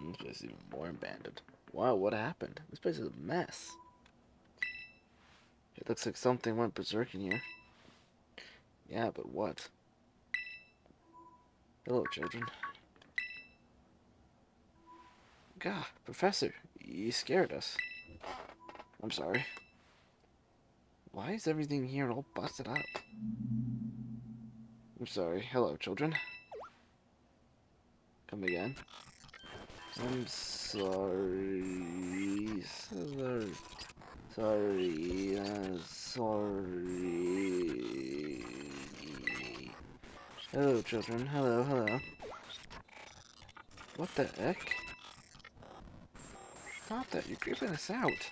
This place is even more abandoned. Wow, what happened? This place is a mess. It looks like something went berserk in here. Yeah, but what? Hello, children. God, Professor, you scared us. I'm sorry. Why is everything here all busted up? I'm sorry. Hello, children. Come again. I'm sorry. Sorry. Sorry. Hello, children. Hello, hello. What the heck? Stop that. You're creeping us out.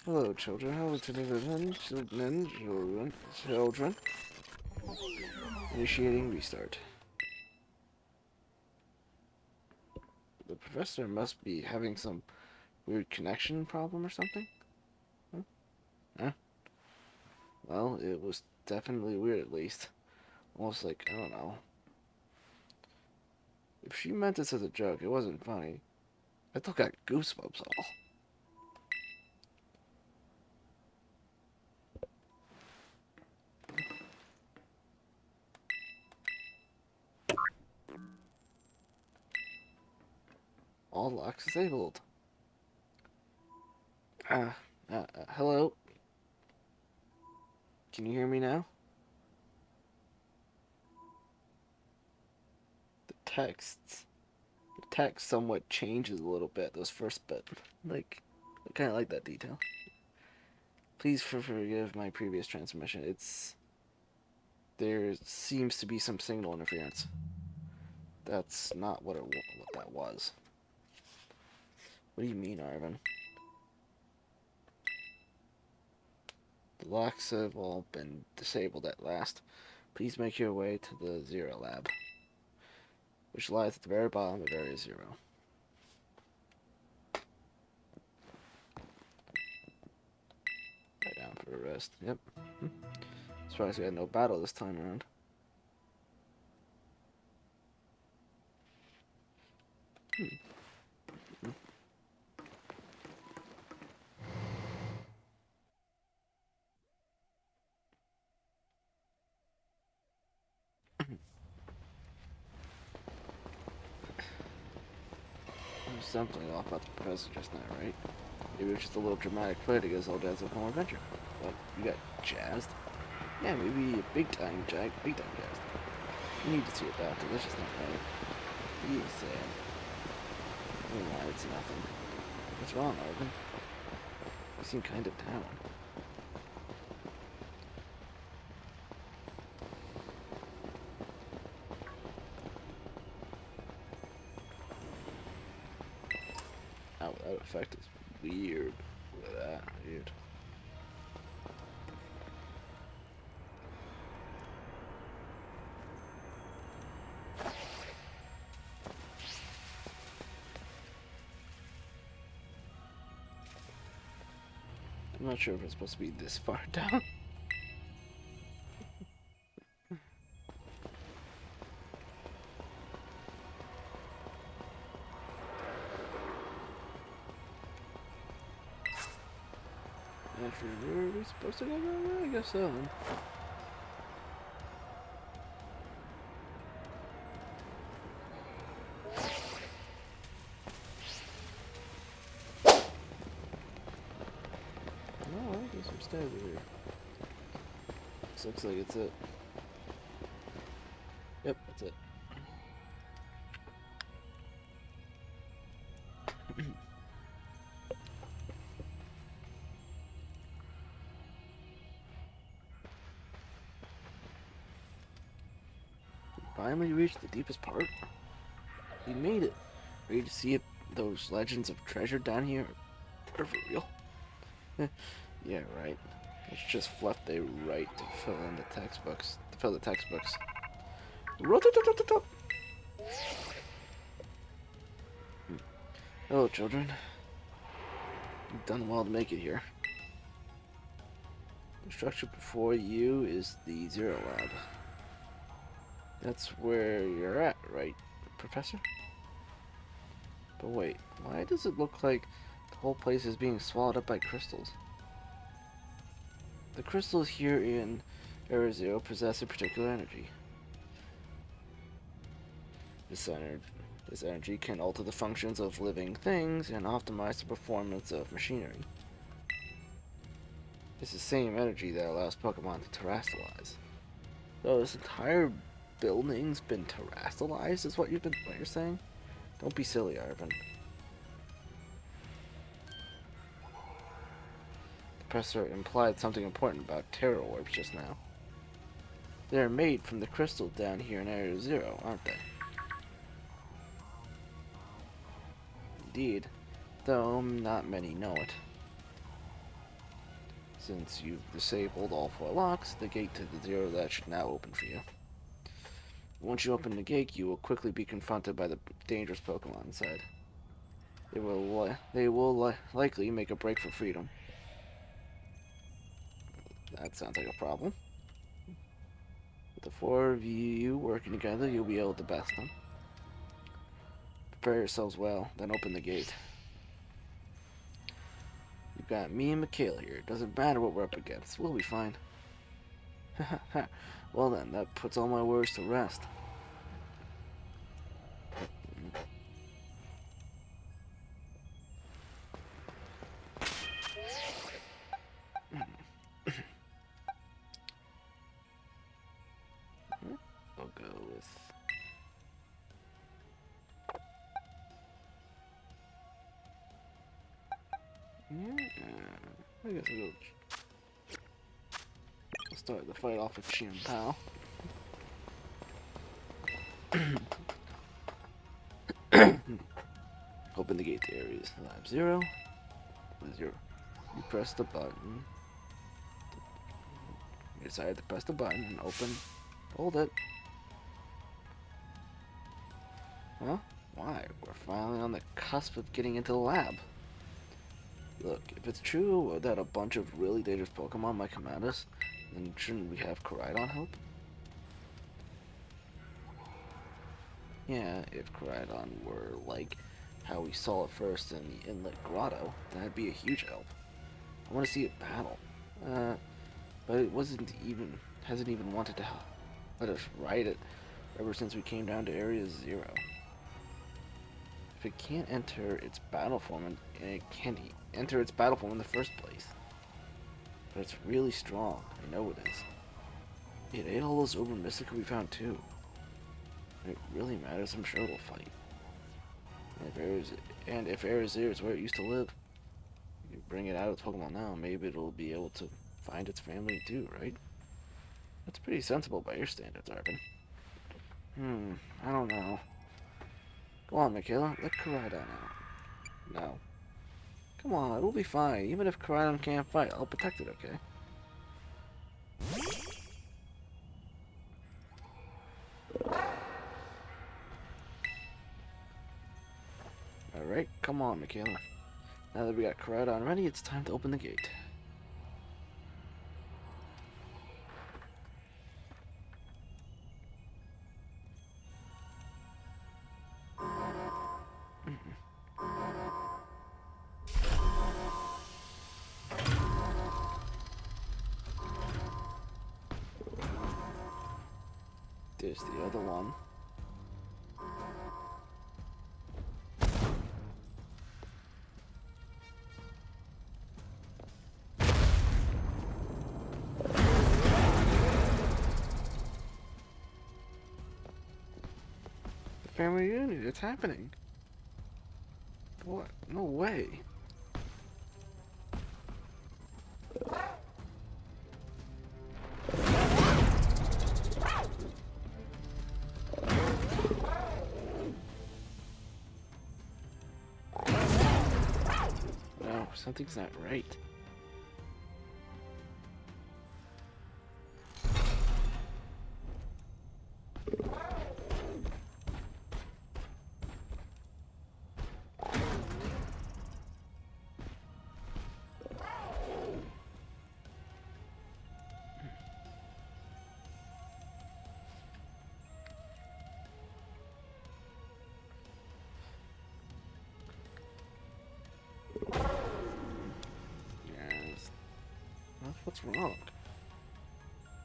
Hello, children. Hello, children. Children. Initiating restart. The professor must be having some weird connection problem or something? Huh? Huh? Well, it was definitely weird at least. Almost like, I don't know. If she meant this as a joke, it wasn't funny. I still got goosebumps all locks disabled. Hello? Can you hear me now? The text somewhat changes a little bit, those first bit. Like, I kind of like that detail. Please forgive my previous transmission. There seems to be some signal interference. That's not what that was. What do you mean, Arvin? The locks have all been disabled at last. Please make your way to the Zero Lab, which lies at the very bottom of Area Zero. Lie down for a rest. Yep. Surprised we had no battle this time around. There's something off about the professor just now, right? Maybe it was just a little dramatic play to get us all jazzed up on our adventure. What? You got jazzed? Yeah, maybe big time jazzed. You need to see a doctor. That's just not right. You sad. Never mind, it's nothing. What's wrong, Arvin? You seem kind of down. Ow, that effect is weird. Look at that, dude. I'm not sure if it's supposed to be this far down. Actually, where are we supposed to go? I guess so. Then. Oh, I guess we're staying over here. This looks like it's it. Yep, that's it. Finally reached the deepest part. We made it. Ready to see if those legends of treasure down here are for real? Yeah, right. It's just fluff they write to fill in the textbooks. To fill the textbooks. Hello, children. You've done well to make it here. The structure before you is the Zero Lab. That's where you're at, right, Professor? But wait, why does it look like the whole place is being swallowed up by crystals? The crystals here in Area Zero possess a particular energy. This energy can alter the functions of living things and optimize the performance of machinery. It's the same energy that allows Pokemon to terrestrialize. So this entire building's been terrestrialized, is what you're saying? Don't be silly, Arvin. The professor implied something important about terror orbs just now. They're made from the crystal down here in Area Zero, aren't they? Indeed, though not many know it. Since you've disabled all 4 locks, the gate to the Zero that should now open for you. Once you open the gate, you will quickly be confronted by the dangerous Pokemon inside. They will likely make a break for freedom. That sounds like a problem. With the 4 of you working together, you'll be able to best them. Prepare yourselves well, then open the gate. You've got me and Michaela here. Doesn't matter what we're up against. We'll be fine. Well then, that puts all my worries to rest. I'll go with... I guess I'll start the fight off with Chien Pao. Open the gate to areas Lab 0. You press the button. You decide to press the button and open. Hold it. Huh? Why? We're finally on the cusp of getting into the lab. Look, if it's true that a bunch of really dangerous Pokemon might come at us, then shouldn't we have Koraidon help? Yeah, if Koraidon were like how we saw it first in the Inlet Grotto, that'd be a huge help. I want to see it battle. But it hasn't even wanted to let us ride it ever since we came down to Area 0. If it can't enter its battle form, and it can't enter its battle form in the first place. But it's really strong. I know it is. It ate all those Uber Mystica we found too. If it really matters, I'm sure we'll fight. And if Area 0 is where it used to live, you bring it out of Pokemon now, maybe it'll be able to find its family too, right? That's pretty sensible by your standards, Arvin. I don't know. Go on, Michaela, let Koraidon out. No. Come on, it'll be fine. Even if Koraidon can't fight, I'll protect it, okay? Alright, come on, Michaela. Now that we got Koraidon ready, it's time to open the gate. There's the other one. The family reunion, it's happening. What? No way. No, something's not right. What's wrong?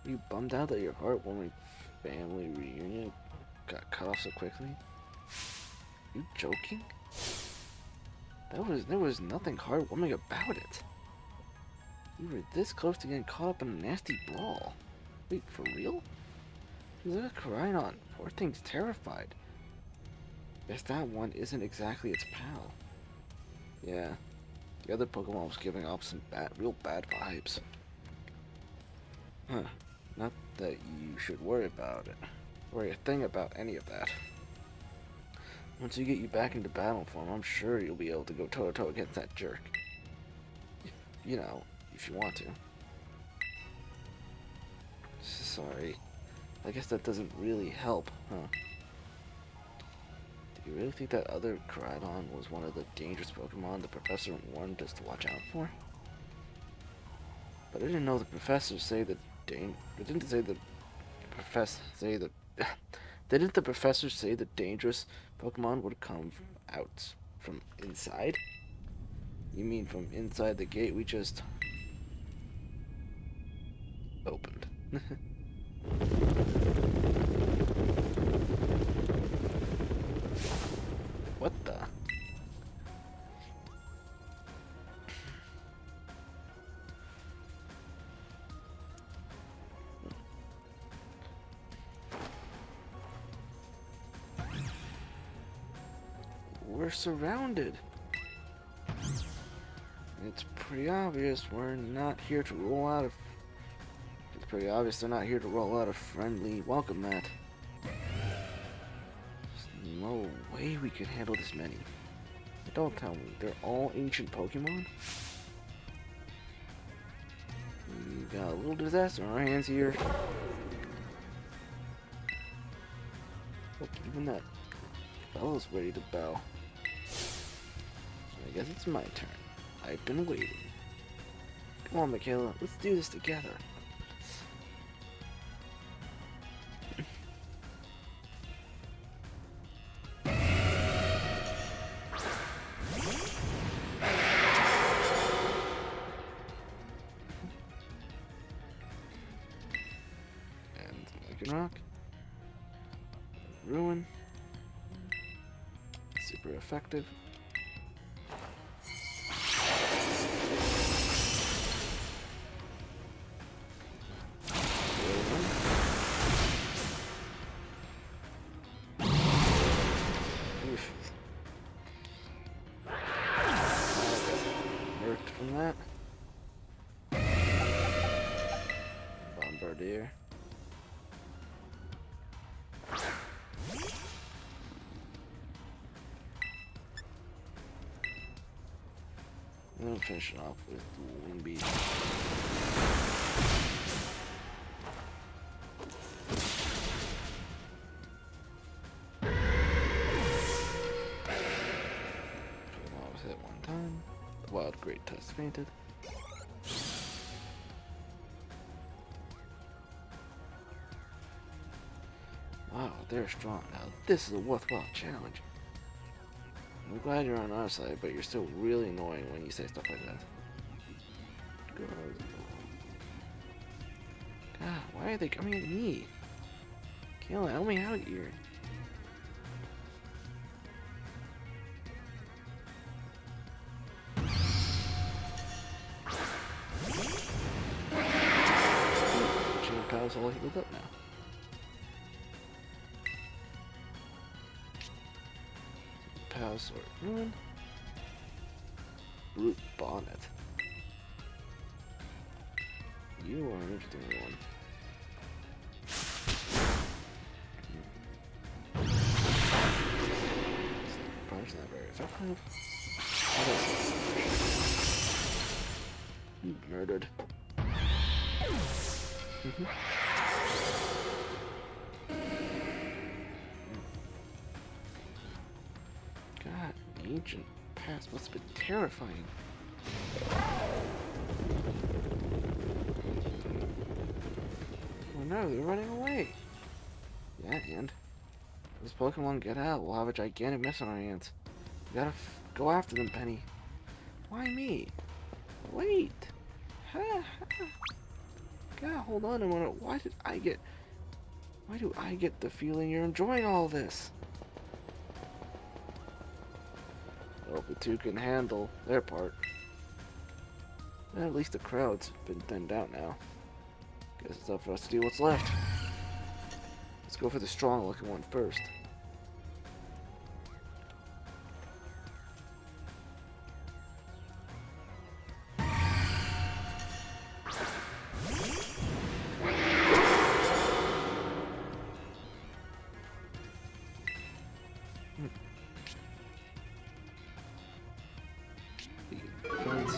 Are you bummed out that your heartwarming family reunion got cut off so quickly? You joking? There was nothing heartwarming about it. You were this close to getting caught up in a nasty brawl. Wait, for real? Look at Koraidon. Poor thing's terrified. Guess that one isn't exactly its pal. Yeah, the other Pokemon was giving off some real bad vibes. Huh. Not that you should worry about it. Worry a thing about any of that. Once you get you back into battle form, I'm sure you'll be able to go toe-to-toe against that jerk. You know, if you want to. Sorry. I guess that doesn't really help, huh? Do you really think that other Koraidon was one of the dangerous Pokemon the professor warned us to watch out for? But I didn't know the professor say that didn't say the professor say that didn't the professor say the dangerous Pokemon would come out from inside? You mean from inside the gate we just opened? What the? We're surrounded. It's pretty obvious we're not here to roll out of. It's pretty obvious they're not here to roll out a friendly welcome mat. There's no way we could handle this many. Don't tell me they're all ancient Pokemon. We got a little disaster on our hands here. Look, even that fellow's ready to bow. I guess it's my turn. I've been waiting. Come on, Michaela, let's do this together. And Rock. Ruin. Super effective. Worked from that. Bombardier. And then finish it off with Wing Beat. Hit one time. The Wild Great Tusk fainted. Wow, they're strong now. This is a worthwhile challenge. I'm glad you're on our side, but you're still really annoying when you say stuff like that. God, why are they coming at me? Kayla, help me out here. Power's all healed up now. Power Sword Ruin. Root Bonnet. You are an interesting one. Probably not very effective. You murdered. God, the ancient past must have been terrifying. Oh no, they're running away. Yeah, and this Pokemon get out, we'll have a gigantic mess on our hands. We gotta go after them, Penny. Why me? Wait. God, hold on a minute. Why do I get the feeling you're enjoying all this? I hope the two can handle their part. At least the crowd's been thinned out now. Guess it's up for us to do what's left. Let's go for the strong looking one first. Defense.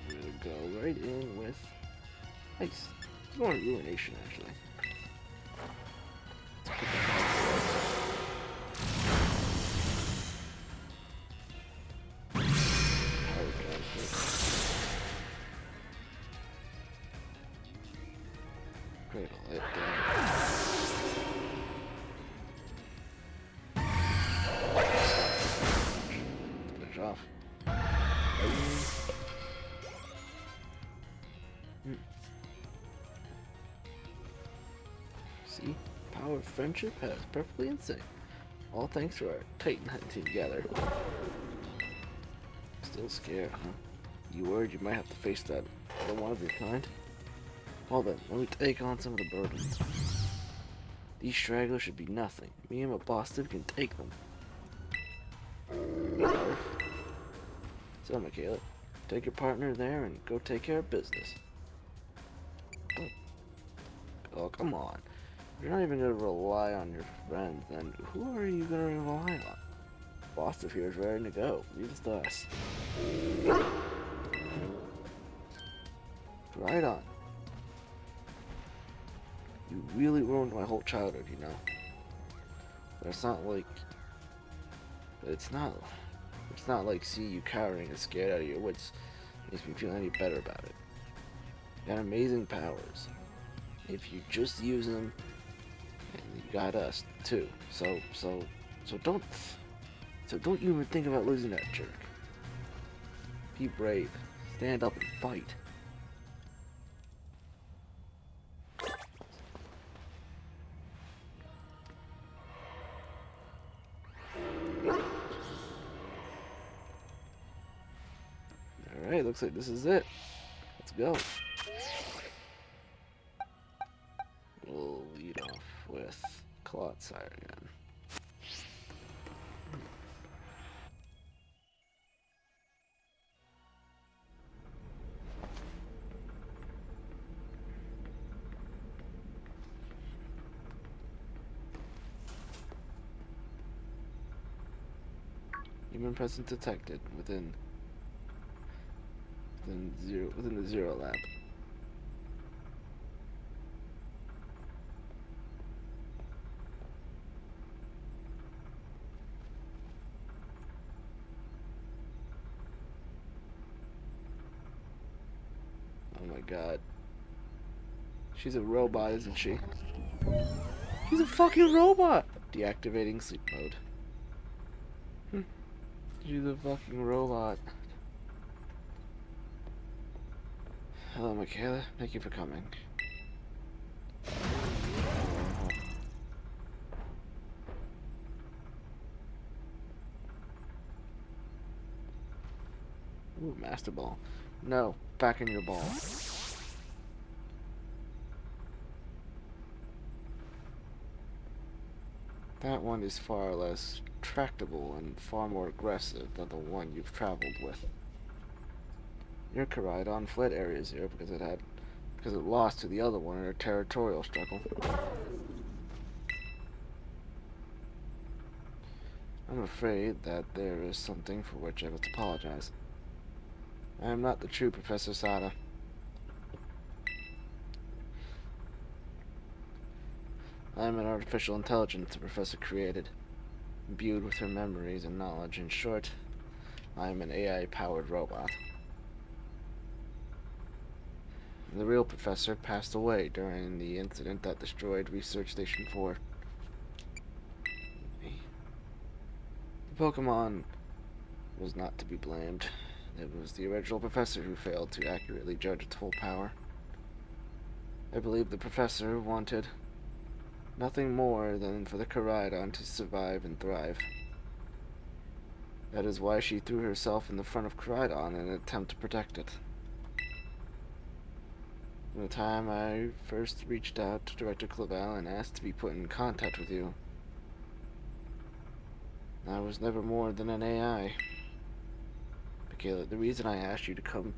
I'm gonna go right in with ice. I'm going to Ruination actually. Let's put Cradle it down. Finish off. See? Power of friendship has perfectly insane. All thanks to our Titan hunting together. Still scared, huh? You worried you might have to face that other one of your kind? Well then, let me take on some of the burdens. These stragglers should be nothing. Me and my boss can take them. So, Michaela, take your partner there and go take care of business. Oh, come on. If you're not even gonna rely on your friends, then who are you gonna rely on? Boss here is ready to go. Leave it to us. Right on. You really ruined my whole childhood, you know. But it's not like... It's not like seeing you cowering and scared out of your wits makes me feel any better about it. You got amazing powers. If you just use them, and you got us too. So don't even think about losing that jerk. Be brave. Stand up and fight. Alright, looks like this is it. Let's go. We'll lead off with Clodsire again. Human presence detected within the zero lab. Oh my god. She's a robot, isn't she? She's a fucking robot! Deactivating sleep mode. She's a fucking robot. Hello, Michaela. Thank you for coming. Ooh, Master Ball. No, back in your ball. That one is far less tractable and far more aggressive than the one you've traveled with. Your Caridon fled Area Zero because it lost to the other one in a territorial struggle. I'm afraid that there is something for which I must apologize. I am not the true Professor Sada. I am an artificial intelligence the Professor created, imbued with her memories and knowledge. In short, I am an AI-powered robot. The real Professor passed away during the incident that destroyed Research Station 4. The Pokemon was not to be blamed. It was the original Professor who failed to accurately judge its full power. I believe the Professor wanted nothing more than for the Caridon to survive and thrive. That is why she threw herself in the front of Caridon in an attempt to protect it. From the time I first reached out to Director Clavel and asked to be put in contact with you, I was never more than an AI. Michaela, the reason I asked you to come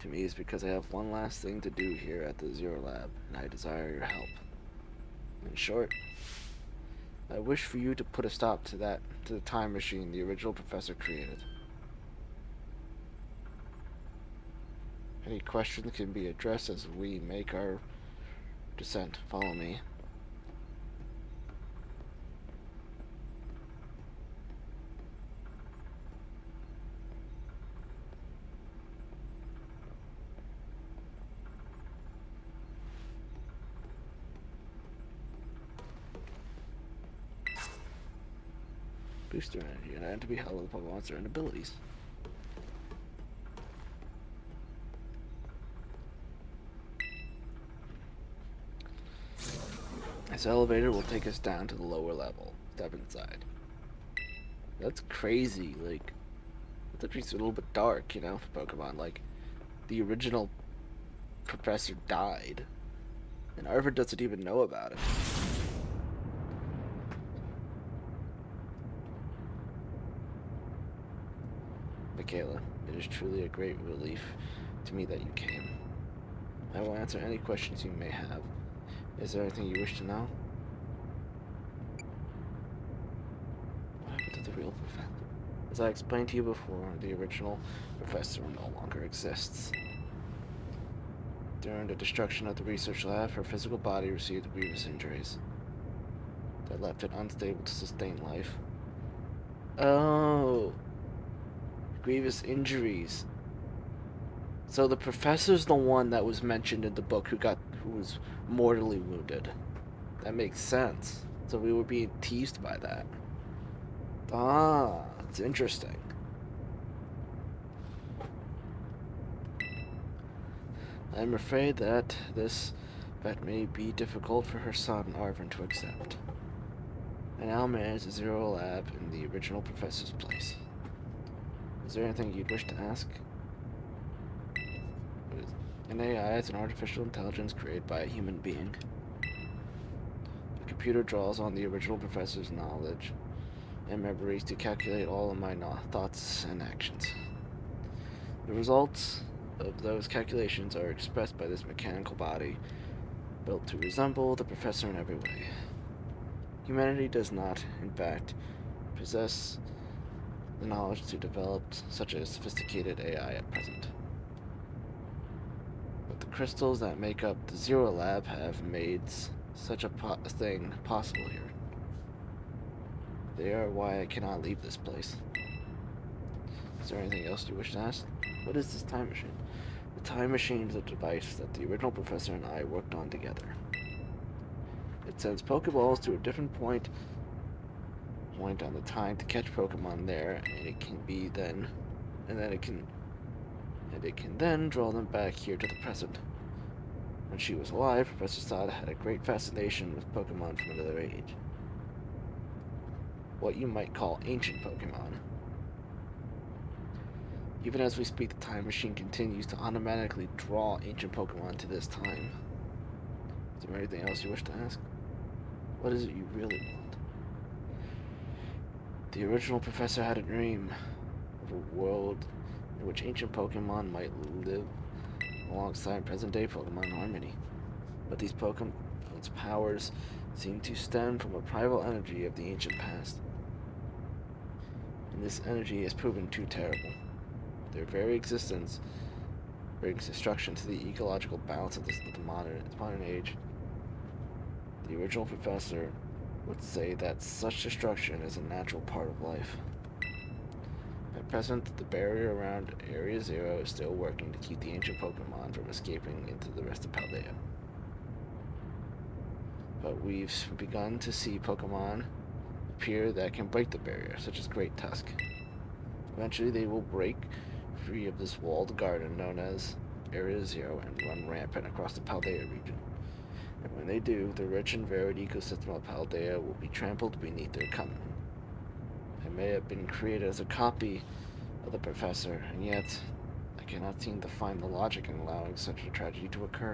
to me is because I have one last thing to do here at the Zero Lab, and I desire your help. In short, I wish for you to put a stop to the time machine the original professor created. Any questions can be addressed as we make our descent. Follow me. Booster energy, and to be held with Pokemon's certain abilities. This elevator will take us down to the lower level. Step inside. That's crazy. Like, it's actually a little bit dark, you know, for Pokemon. Like, the original professor died, and Arvid doesn't even know about it. Michaela, it is truly a great relief to me that you came. I will answer any questions you may have. Is there anything you wish to know? What happened to the real professor? As I explained to you before, the original professor no longer exists. During the destruction of the research lab, her physical body received grievous injuries that left it unstable to sustain life. Oh, grievous injuries. So the professor's the one that was mentioned in the book who was mortally wounded. That makes sense. So we were being teased by that. Ah, it's interesting. I'm afraid that that may be difficult for her son, Arvin, to accept. I now manage the Zero Lab in the original professor's place. Is there anything you'd wish to ask? An AI is an artificial intelligence created by a human being. The computer draws on the original professor's knowledge and memories to calculate all of my thoughts and actions. The results of those calculations are expressed by this mechanical body, built to resemble the professor in every way. Humanity does not, in fact, possess the knowledge to develop such a sophisticated AI at present. But the crystals that make up the Zero Lab have made such a thing possible here. They are why I cannot leave this place. Is there anything else you wish to ask? What is this time machine? The time machine is a device that the original professor and I worked on together. It sends Pokeballs to a different point on the time to catch Pokemon there, and it can then draw them back here to the present. When she was alive, Professor Sada had a great fascination with Pokemon from another age. What you might call ancient Pokemon. Even as we speak, the time machine continues to automatically draw ancient Pokemon to this time. Is there anything else you wish to ask? What is it you really want? The original professor had a dream of a world in which ancient Pokemon might live alongside present-day Pokemon in harmony. But these Pokemon's powers seem to stem from a primal energy of the ancient past. And this energy has proven too terrible. Their very existence brings destruction to the ecological balance of the modern age. The original professor would say that such destruction is a natural part of life. At present, the barrier around Area Zero is still working to keep the ancient Pokemon from escaping into the rest of Paldea. But we've begun to see Pokemon appear that can break the barrier, such as Great Tusk. Eventually, they will break free of this walled garden known as Area Zero and run rampant across the Paldea region. And when they do, the rich and varied ecosystem of Paldea will be trampled beneath their coming. I may have been created as a copy of the professor, and yet I cannot seem to find the logic in allowing such a tragedy to occur.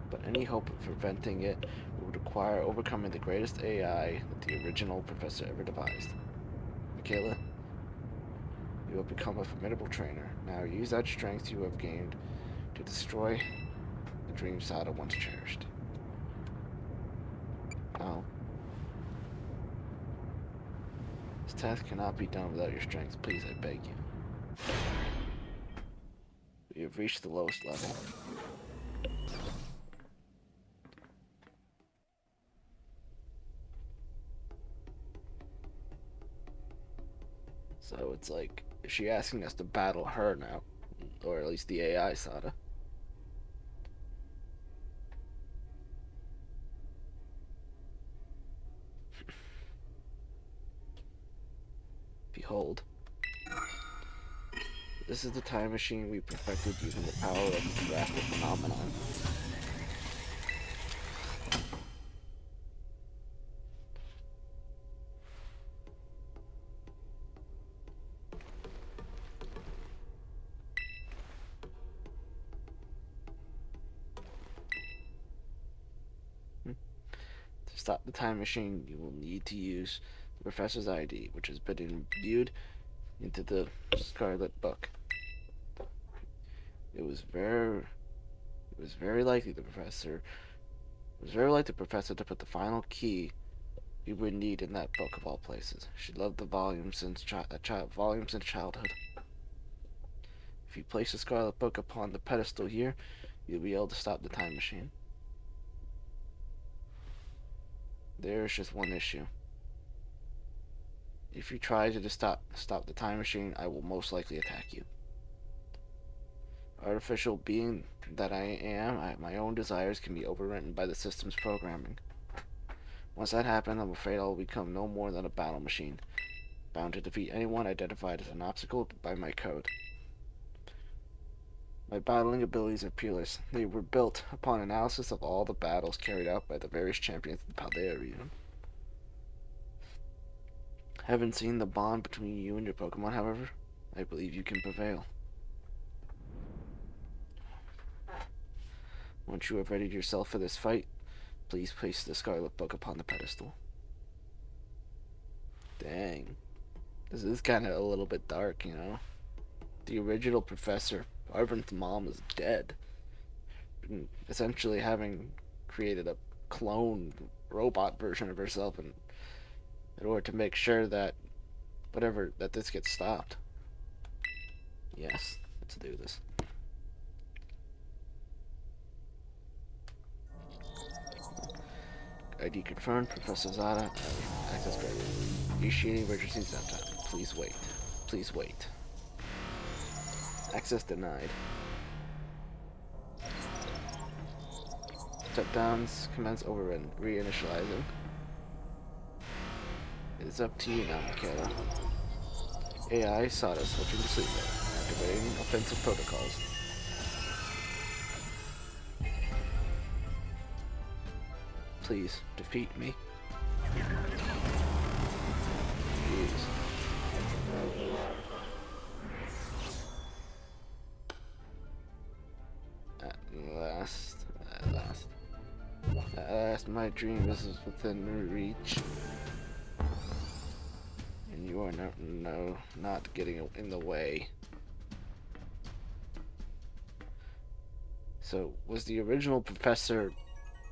But any hope of preventing it would require overcoming the greatest AI that the original professor ever devised. Michaela, You will become a formidable trainer. Now use that strength you have gained to destroy the dream Sada once cherished. No. This task cannot be done without your strength. Please, I beg you. We have reached the lowest level. So it's like, is she asking us to battle her now? Or at least the AI Sada. Behold. This is the time machine we perfected using the power of the graphical phenomenon. To stop the time machine, you will need to use the Professor's ID, which has been imbued into the Scarlet book. It was very likely the professor to put the final key we would need in that book of all places. She loved the volume since childhood. If you place the Scarlet book upon the pedestal here, you'll be able to stop the time machine. There's just one issue. If you try to stop the time machine, I will most likely attack you. Artificial being that I am, my own desires can be overwritten by the system's programming. Once that happens, I'm afraid I'll become no more than a battle machine, bound to defeat anyone identified as an obstacle by my code. My battling abilities are peerless. They were built upon analysis of all the battles carried out by the various champions of the Paldea region. Having seen the bond between you and your Pokemon, however, I believe you can prevail. Once you have readied yourself for this fight, please place the Scarlet book upon the pedestal. Dang. This is kind of a little bit dark, you know? The original professor, Arvin's mom, is dead. Essentially having created a clone robot version of herself in order to make sure that that this gets stopped. Yes, let's do this. ID confirmed. Professor Zada. Access granted. Initiating emergency sometime. Please wait. Please wait. Access denied. Shutdowns commence overrun. Reinitializing. It is up to you now, Michaela. AI Sada switching to sleep mode. Activating offensive protocols. Please, defeat me. Jeez. At last, my dream is within reach. And you are not getting in the way. So, was the original professor,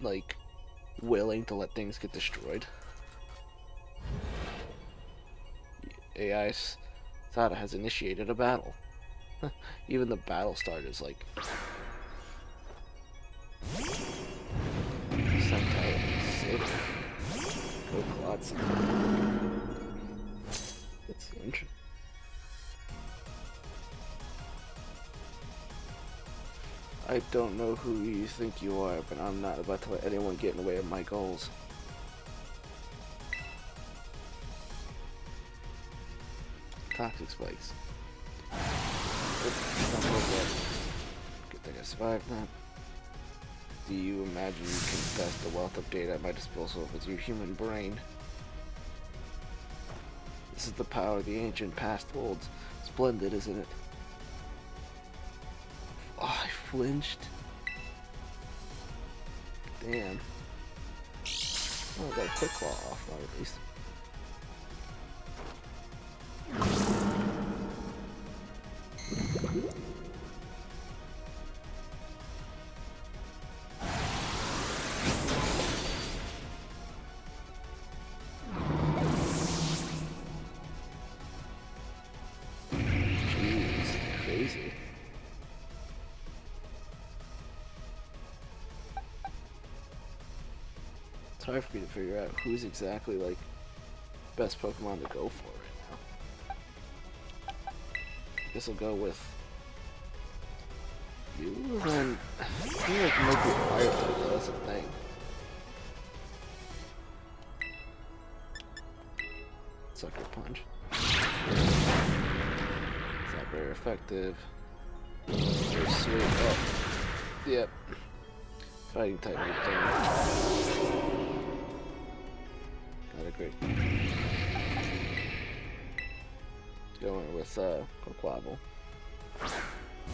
like, willing to let things get destroyed? AI Sada has initiated a battle. Even the battle starters like Go Klotz. That's interesting. I don't know who you think you are, but I'm not about to let anyone get in the way of my goals. Toxic spikes. Good thing I survived that. Do you imagine you can test the wealth of data at my disposal with your human brain? This is the power the ancient past holds. Splendid, isn't it? Oh, I flinched. Damn. Oh, I got a quick claw off, at least. It's hard for me to figure out who's exactly like best Pokemon to go for right now. Guess I'll go with you, then I feel like you might be a fire type, though, that's the thing. Sucker Punch. It's not very effective. Very sweet. Oh. Yep. Fighting type right there. Not a great. Going with Quaquaval.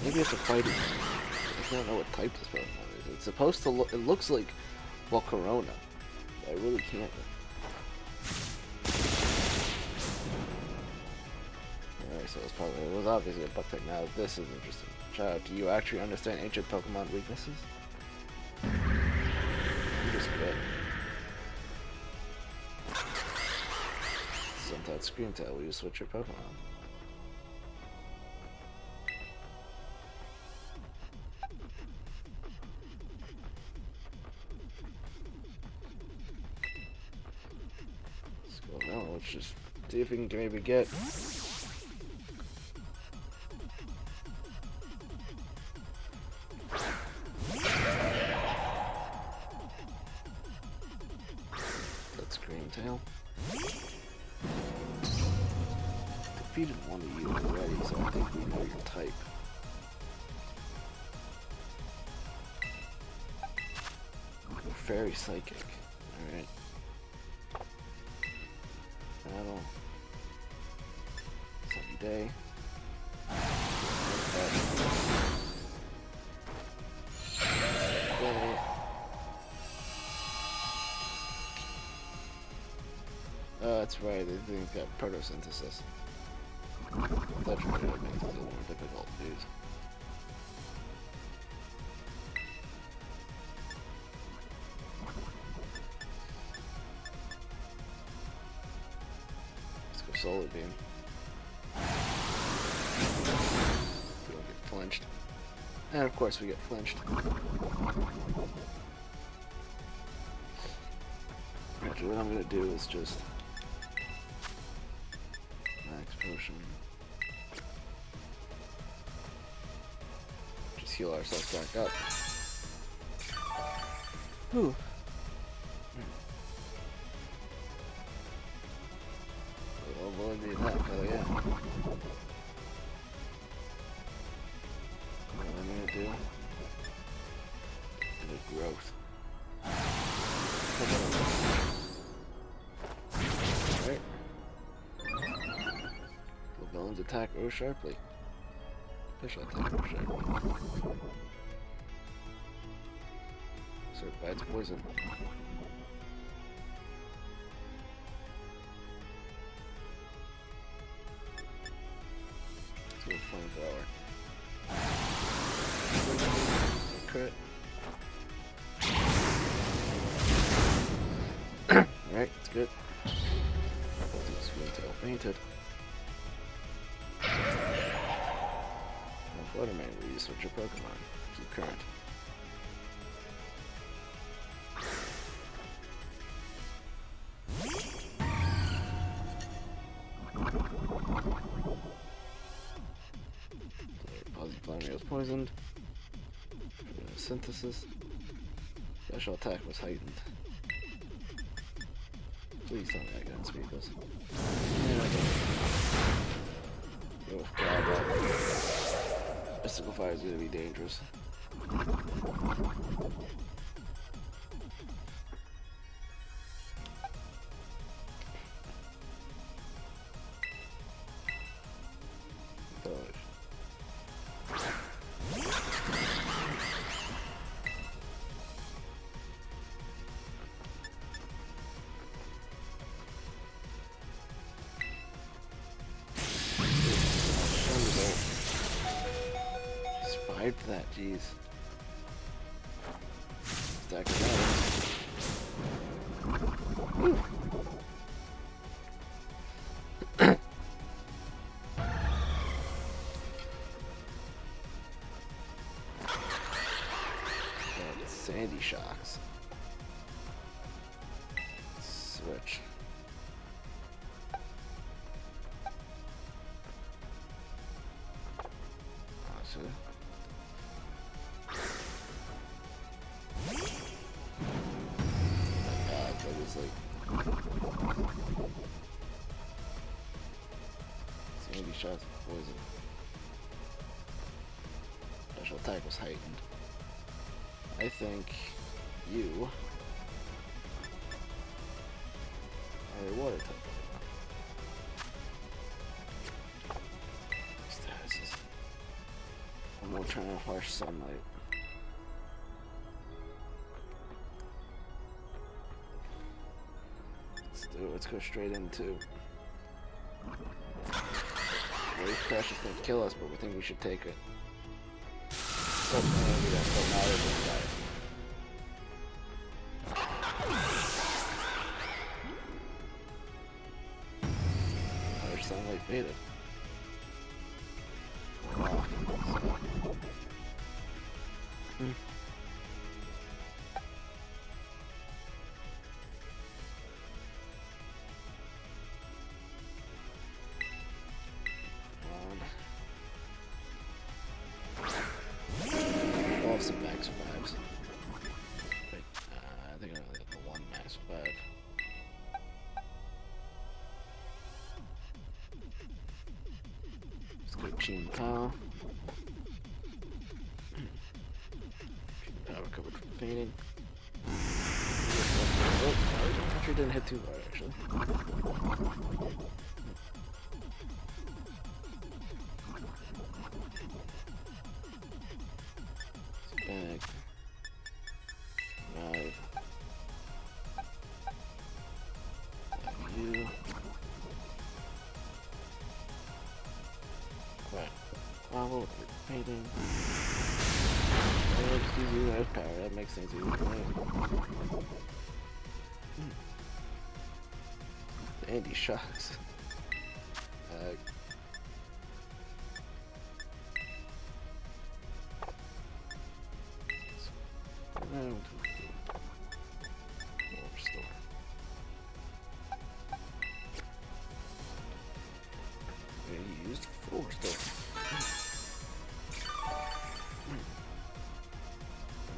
Maybe it's a fighting. I don't know what type this Pokemon is. It's supposed to look. It looks like Volcarona. But I really can't. Alright, so it was obviously a Buck type. Now this is interesting. Child, do you actually understand ancient Pokemon weaknesses? You're just good. Sometimes Scream Tail, will you switch your Pokemon? Let's go now, let's just see if we can maybe get Tail. Defeated one of you already, so I think we know your type. You're Fairy Psychic. Alright. Battle. Sunny Day. That's right, they think got photosynthesis. That's really what makes it a little more difficult to use. Let's go Solar Beam. We don't get flinched. And of course we get flinched. Actually, what I'm gonna do is just potion. Just heal ourselves back up. Whew. We'll avoid the attack, hell yeah. What am I gonna do? Good growth. Alright. Villains attack Rose sharply. Special attack Rose sharply. Sir bites poison. Let's go Flamethrower. Crit. Alright, it's good. Tail fainted. Fluttermane, will you switch your Pokemon? Keep current. Fluttermane was poisoned. Synthesis. Special attack was heightened. Please tell me I can speed this. Go with Paldea. Mystical Fire is going to be dangerous. Dodge. Survived that, jeez. Stack it up. Sandy Shocks. So. That was like. Sandy shots of poison. Special attack was heightened. I think you are a water type. Status. I'm gonna turn on harsh sunlight. Let's do it. Let's go straight into. Wave crash is gonna kill us, but we think we should take it. Oh, man, that still matters when we die. Harsh sunlight faded. Wow. Some max 5s. Wait, I think I only got the one max 5. Let's go Chin Pao. Recovered from fainting. Oh, actually didn't hit too hard, actually. Bag. 5. You. Right. Follow painting. Just use you as power. That makes things easier for me. Andy shocks. Restore. Yeah, you used full restore.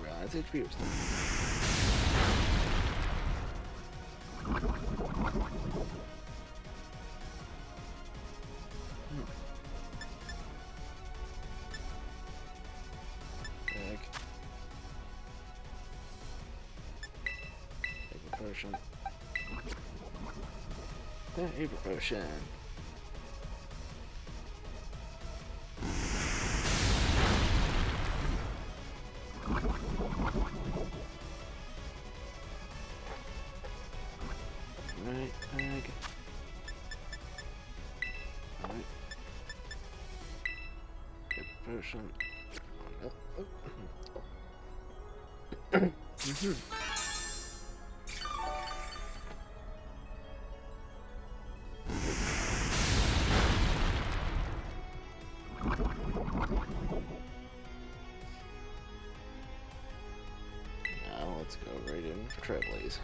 Realize HP restore. Potion. Paper potion. Right, bag. Alright. Paper potion. Oh, oh. Let's go right in for Trailblaze.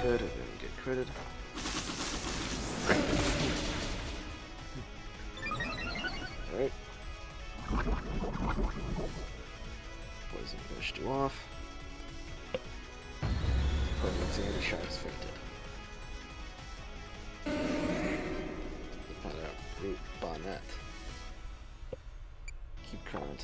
Good, I didn't get critted. Alright. Poison pushed you off. Perfect, Sandy Shark's fitted. Find out root bonnet. Keep current.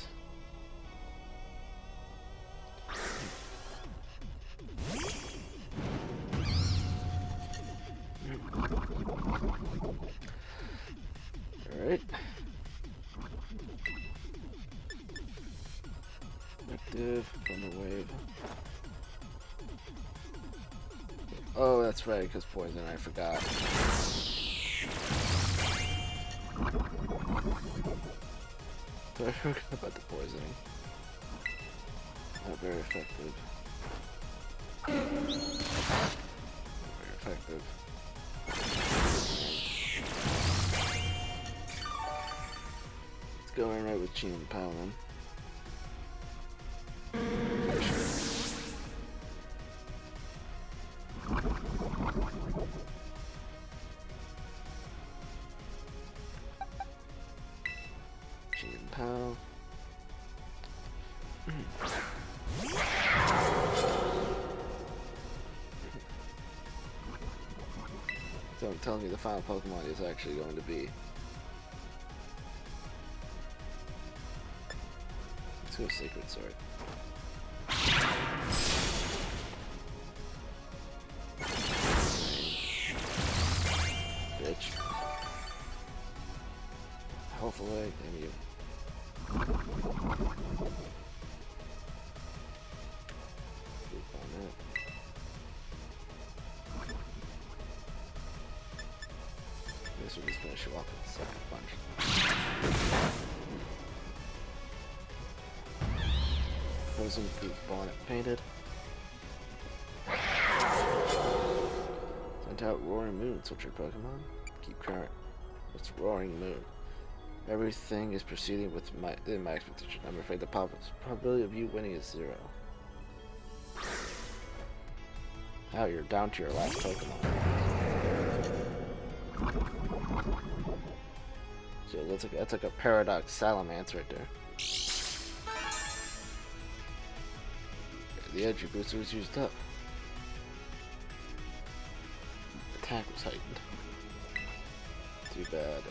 Alright. Active from the wave. Oh, that's right, because poison, I forgot. I forgot about the poisoning. Not very effective. Very effective. Let's go in right with Chi and Pao then. Pow. So I'm telling you the final Pokemon is actually going to be. Let's go Sacred Sword. Bitch. Hopefully, damn you. This will just finish you off with the second punch. Frozen Goop Bonnet painted. Sent out Roaring Moon, switch your Pokemon. Keep current. What's Roaring Moon? Everything is proceeding within my expectation. I'm afraid the probability of you winning is 0. Now you're down to your last Pokemon. So that's like a Paradox Salamence right there. The energy booster was used up. Attack was heightened. Too bad.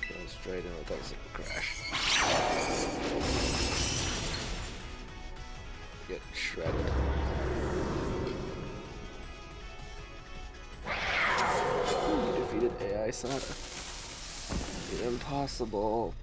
Going straight in with that Super Crash. Get shredded. You defeated AI Sada. Impossible.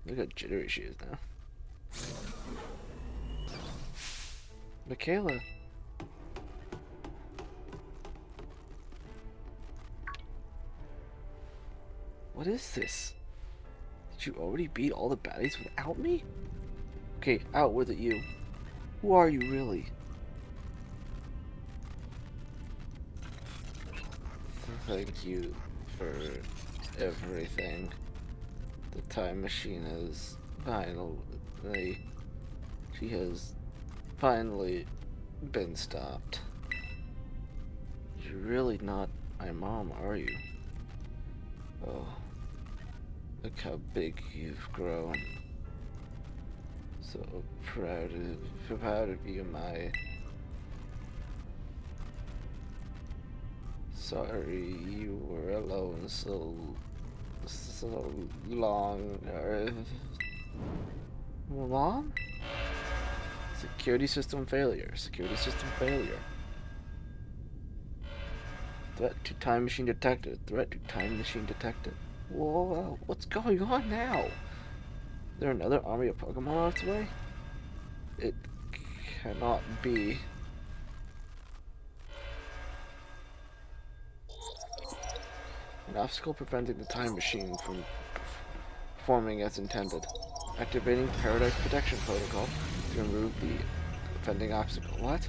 Look how jittery she is now. Michaela. What is this? Did you already beat all the baddies without me? Okay, out with it, you. Who are you really? Thank you for everything. The time machine has finally... She has finally been stopped. You're really not my mom, are you? Oh, look how big you've grown. So proud of you, my... Sorry you were alone so long. Mom? Security system failure. Security system failure. Threat to time machine detected. Threat to time machine detected. Whoa, what's going on now? Is there another army of Pokemon on its way? It cannot be. An obstacle preventing the time machine from performing as intended. Activating Paradise Protection Protocol to remove the offending obstacle. What?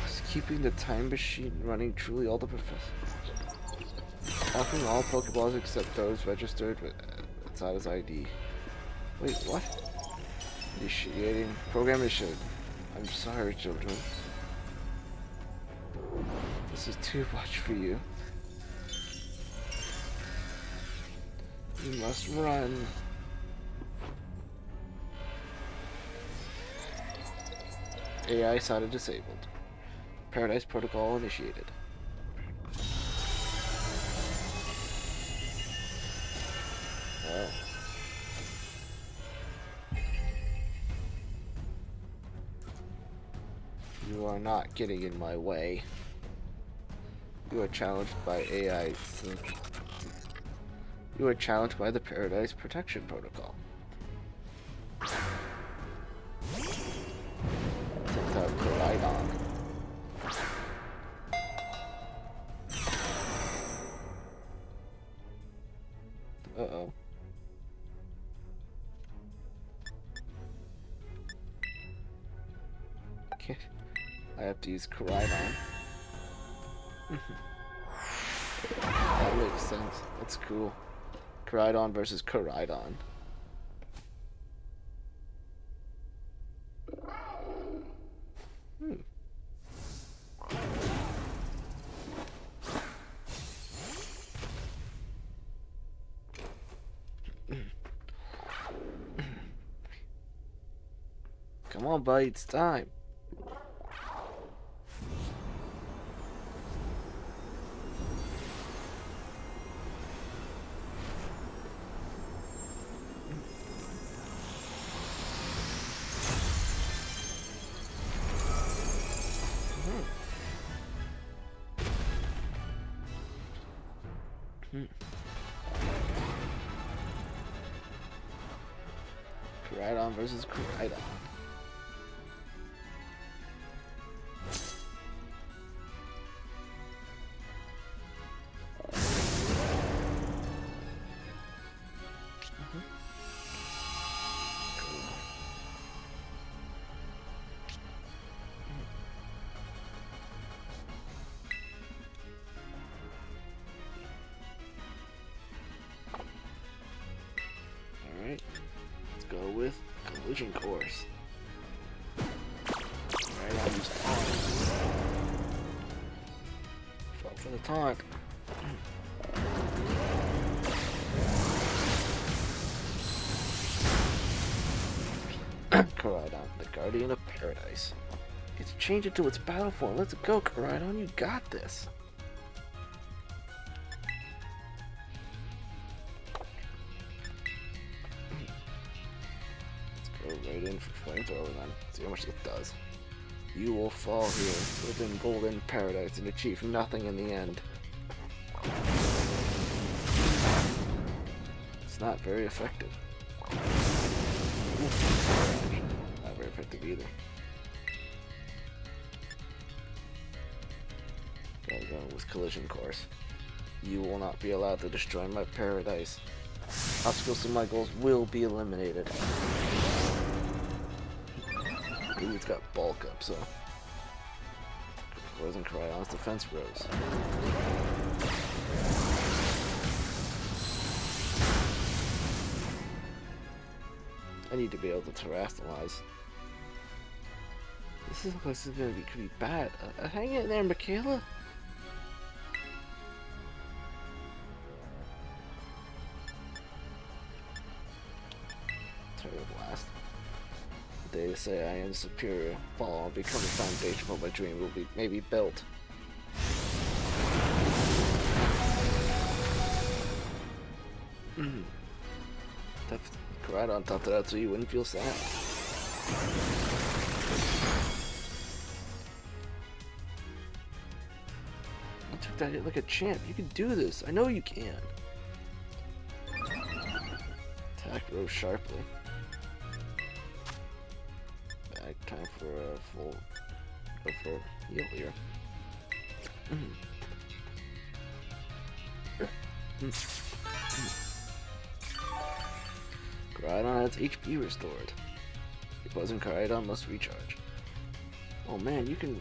Is keeping the time machine running truly all the locking all Pokeballs except those registered with Sada's ID. Wait, what? Initiating program mission. I'm sorry, children. This is too much for you. You must run. AI Sada disabled. Paradise Protocol initiated. Oh. You are not getting in my way. You are challenged by AI. You are challenged by the Paradise Protection Protocol. Sent out Koraidon. Uh-oh. Okay. I have to use Koraidon. That makes sense. That's cool. Koraidon versus Koraidon. Come on, buddy, it's time. Koraidon versus Koraidon. Alright, let's go with Collision Course. Right on this taunt. Fell for the taunt. Koraidon, the Guardian of Paradise. It's change it to its battle form. Let's go, Koraidon, you got this. Let's go right in for Flamethrower then. See how much it does. You will fall here within Golden Paradise and achieve nothing in the end. It's not very effective. Not very effective either. Gotta go with Collision Course. You will not be allowed to destroy my paradise. Obstacles to my goals will be eliminated. Ooh, it's got bulk up, so. Poison Koraidon's defense rose. I need to be able to terrestrialize. This looks like this is gonna be bad. Hang in there, Michaela. Terror Blast. They say I am superior. Fall, become the foundation for my dream will be maybe built. Koraidon thought that out so you wouldn't feel sad. You took that hit like a champ. You can do this. I know you can. Attack Rose sharply. Back time for a full. Go for heal here. Koraidon has HP restored. Your Poison Koraidon must recharge. Oh man, can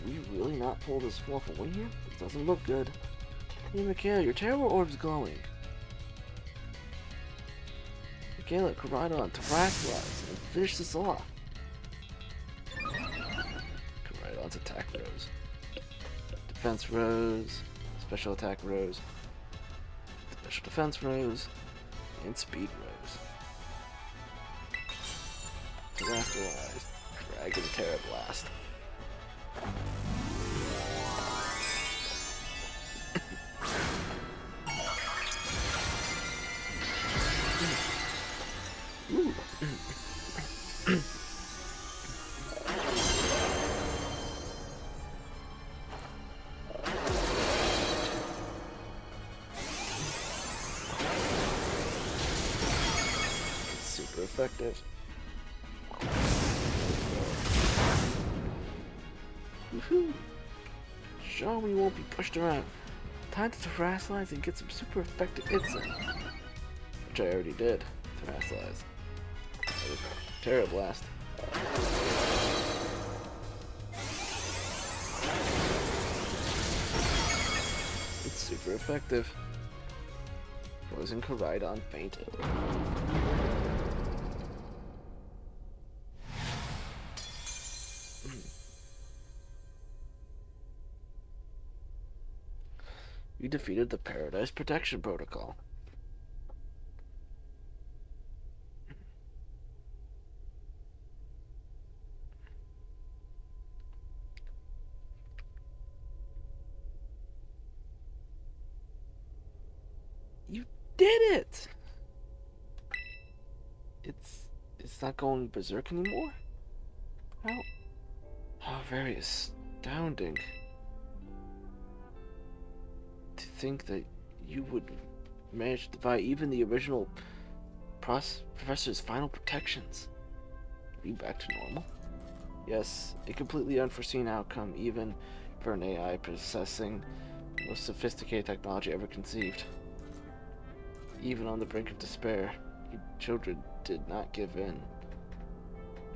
we really not pull this off a win here? This doesn't look good. Hey Michaela, your terrible orb's glowing. Michaela, Koraidon, terrestrialize and finish this off. Koraidon's attack rose. Defense rose. Special attack rose. Special defense rose. And speed rose. Terrestrialize. Dragon Terra Blast. Super effective. Woohoo! Show me you won't be pushed around. Time to terrestrialize and get some super effective hits in. Which I already did. Terrestrialize. Terra Blast. super effective. Poison Koraidon fainted. You defeated the Paradise Protection Protocol. You did it! It's not going berserk anymore? How very astounding. To think that you would manage to defy even the original Professor's final protections. Are you back to normal? Yes, a completely unforeseen outcome, even for an AI possessing the most sophisticated technology ever conceived. Even on the brink of despair, you children did not give in.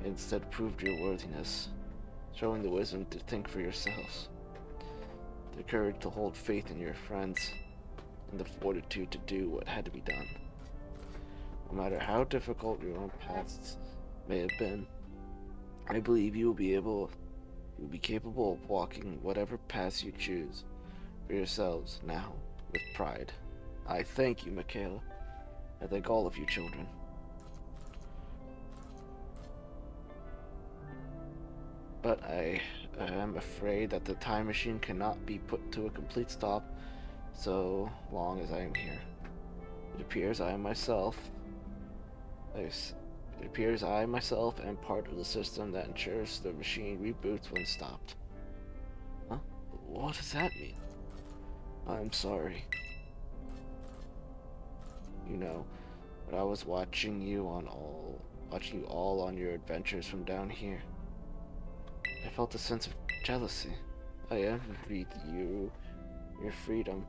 Instead proved your worthiness, showing the wisdom to think for yourselves, the courage to hold faith in your friends, and the fortitude to do what had to be done. No matter how difficult your own pasts may have been, I believe you will be capable of walking whatever path you choose for yourselves now with pride. I thank you, Michaela. I thank all of you children. But I am afraid that the time machine cannot be put to a complete stop so long as I am here. It appears I myself am part of the system that ensures the machine reboots when stopped. Huh? What does that mean? I'm sorry. You know, but I was watching you all on your adventures from down here. I felt a sense of jealousy. I envied you, your freedom.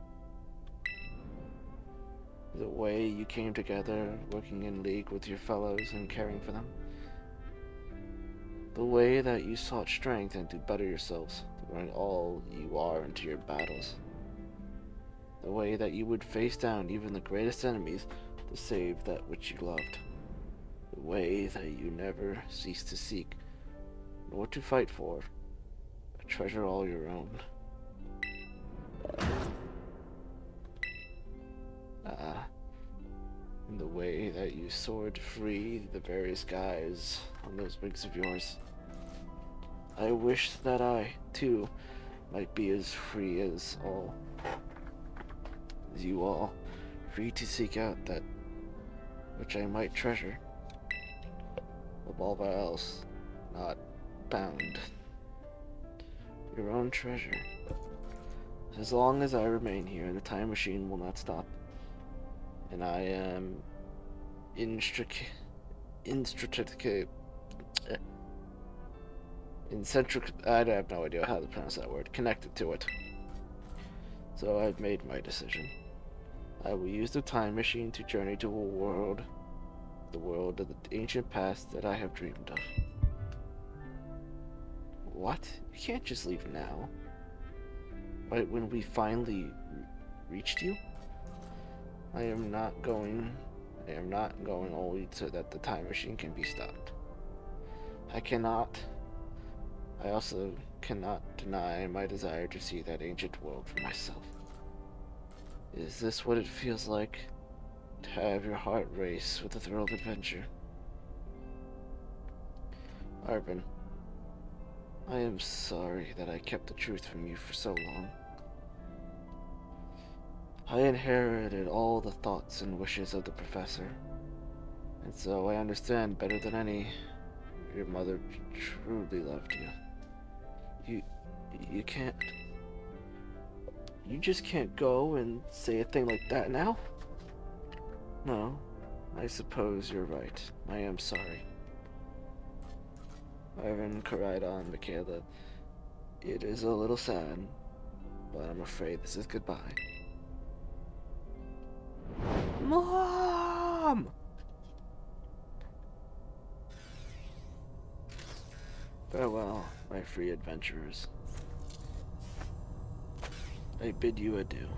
The way you came together, working in league with your fellows and caring for them. The way that you sought strength and to better yourselves, to bring all you are into your battles. The way that you would face down even the greatest enemies to save that which you loved. The way that you never ceased to seek, nor to fight for, a treasure all your own. And the way that you soared free the very skies on those wings of yours. I wish that I, too, might be as free as you all, free to seek out that which I might treasure, above all else, not bound. Your own treasure. As long as I remain here, the time machine will not stop. And I am I have no idea how to pronounce that word, connected to it. So I've made my decision. I will use the time machine to journey to the world of the ancient past that I have dreamed of. What? You can't just leave now. Right when we finally reached you? I am not going only so that the time machine can be stopped. I also cannot deny my desire to see that ancient world for myself. Is this what it feels like to have your heart race with the thrill of adventure? Arvin, I am sorry that I kept the truth from you for so long. I inherited all the thoughts and wishes of the professor, and so I understand better than any. Your mother truly loved you. You can't. You just can't go and say a thing like that now? No, I suppose you're right. I am sorry. Ivan Koraidon, Michaela. It is a little sad, but I'm afraid this is goodbye. Mom! Farewell, my free adventurers. I bid you adieu.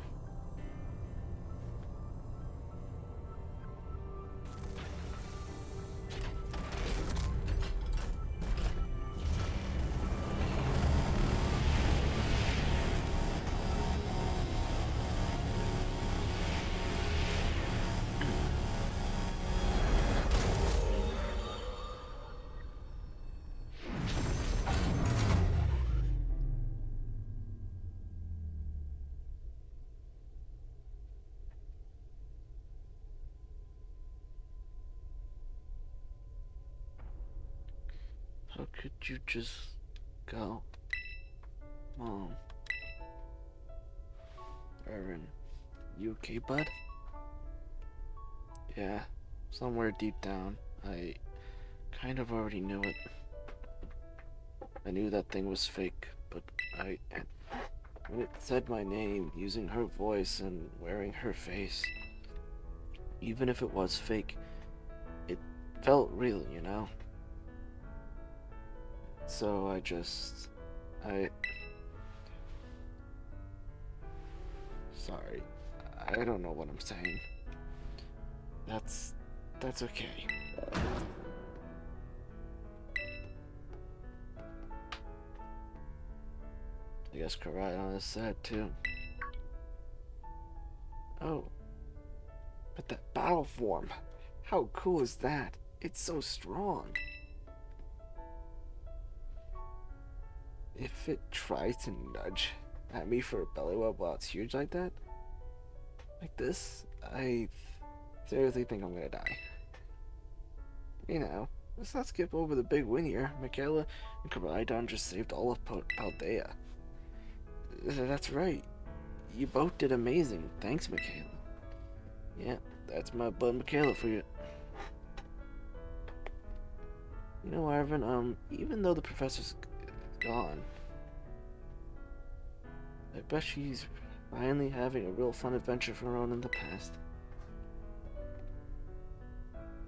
Could you just go? Mom. Irvin, you okay, bud? Yeah, somewhere deep down, I kind of already knew it. I knew that thing was fake, but when it said my name, using her voice and wearing her face, even if it was fake, it felt real, you know? So I... Sorry, I don't know what I'm saying. That's okay. I guess Karaion is sad too. Oh, but that battle form, how cool is that? It's so strong. If it tries to nudge at me for a belly rub while it's huge like that, like this, I seriously think I'm gonna die. You know, let's not skip over the big win here. Michaela and Karaion just saved all of Paldea. That's right. You both did amazing. Thanks, Michaela. Yeah, that's my bud Michaela for you. You know, Ivan, even though the professor's gone, I bet she's finally having a real fun adventure of her own in the past.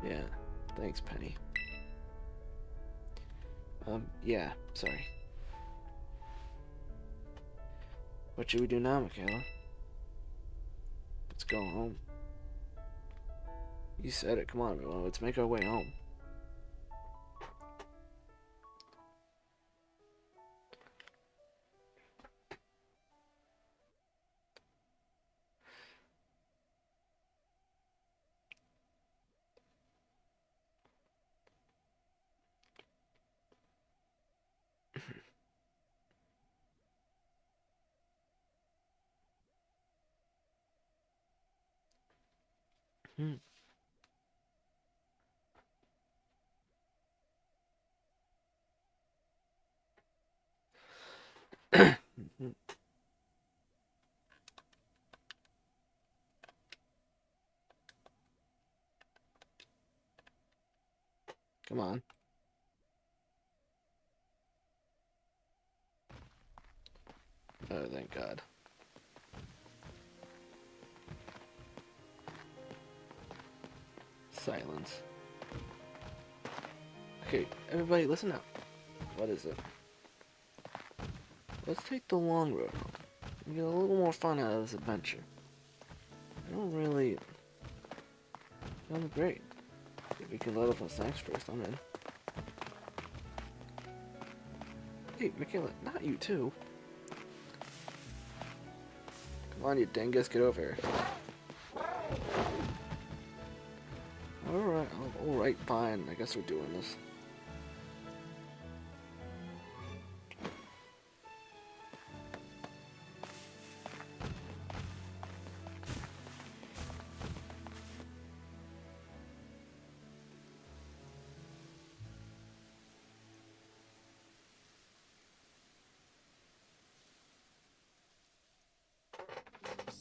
Yeah, thanks, Penny. Yeah, sorry. What should we do now, Michaela? Let's go home. You said it, come on, everyone, let's make our way home. Hmm. Come on. Oh, thank God. Silence. Okay, everybody listen up. What is it? Let's take the long road home and get a little more fun out of this adventure. I don't really... I'm great. If we can load up on snacks first, I'm in. Hey, Michaela, not you too. Come on, you dingus, get over here. Alright, fine. I guess we're doing this.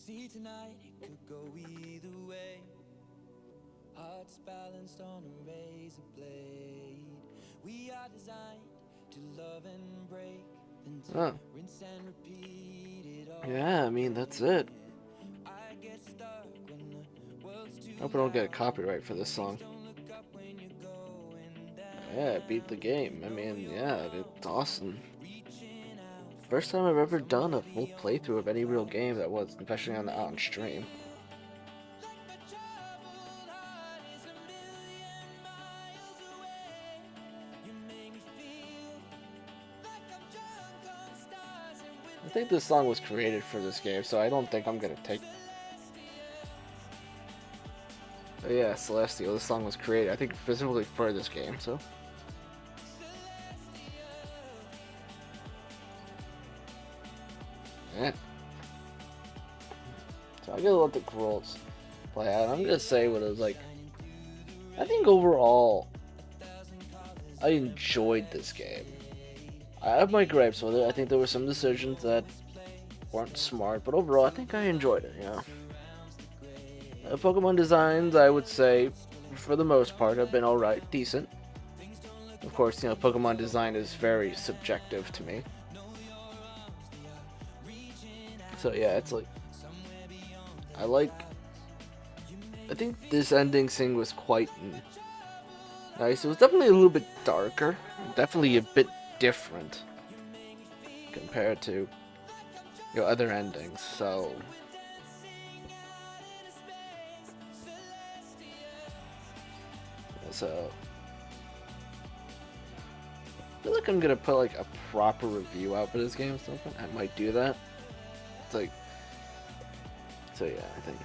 See, tonight it could go either way. Hearts balanced on a razor blade. We are designed to love and break, then to rinse and repeat it all. Yeah, I mean, that's it. I get stuck when the world's too Hope I don't get a copyright for this song. Yeah, beat the game. I mean, yeah, it's awesome. First time I've ever done a full playthrough of any real game that was, especially on stream. I think this song was created for this game, so I don't think I'm gonna take... Oh yeah, Celestial, this song was created, I think, specifically for this game, so... Yeah. So I gotta let the girls play out. I'm gonna say what it was like. I think overall, I enjoyed this game. I have my gripes with it. I think there were some decisions that weren't smart, but overall, I think I enjoyed it. Pokemon designs, I would say, for the most part, have been alright, decent. Of course, Pokemon design is very subjective to me. So yeah, it's like I like. I think this ending scene was quite nice. It was definitely a little bit darker, definitely a bit different compared to other endings. So I feel like I'm gonna put like a proper review out for this game or something. I might do that. It's like, so yeah, I think.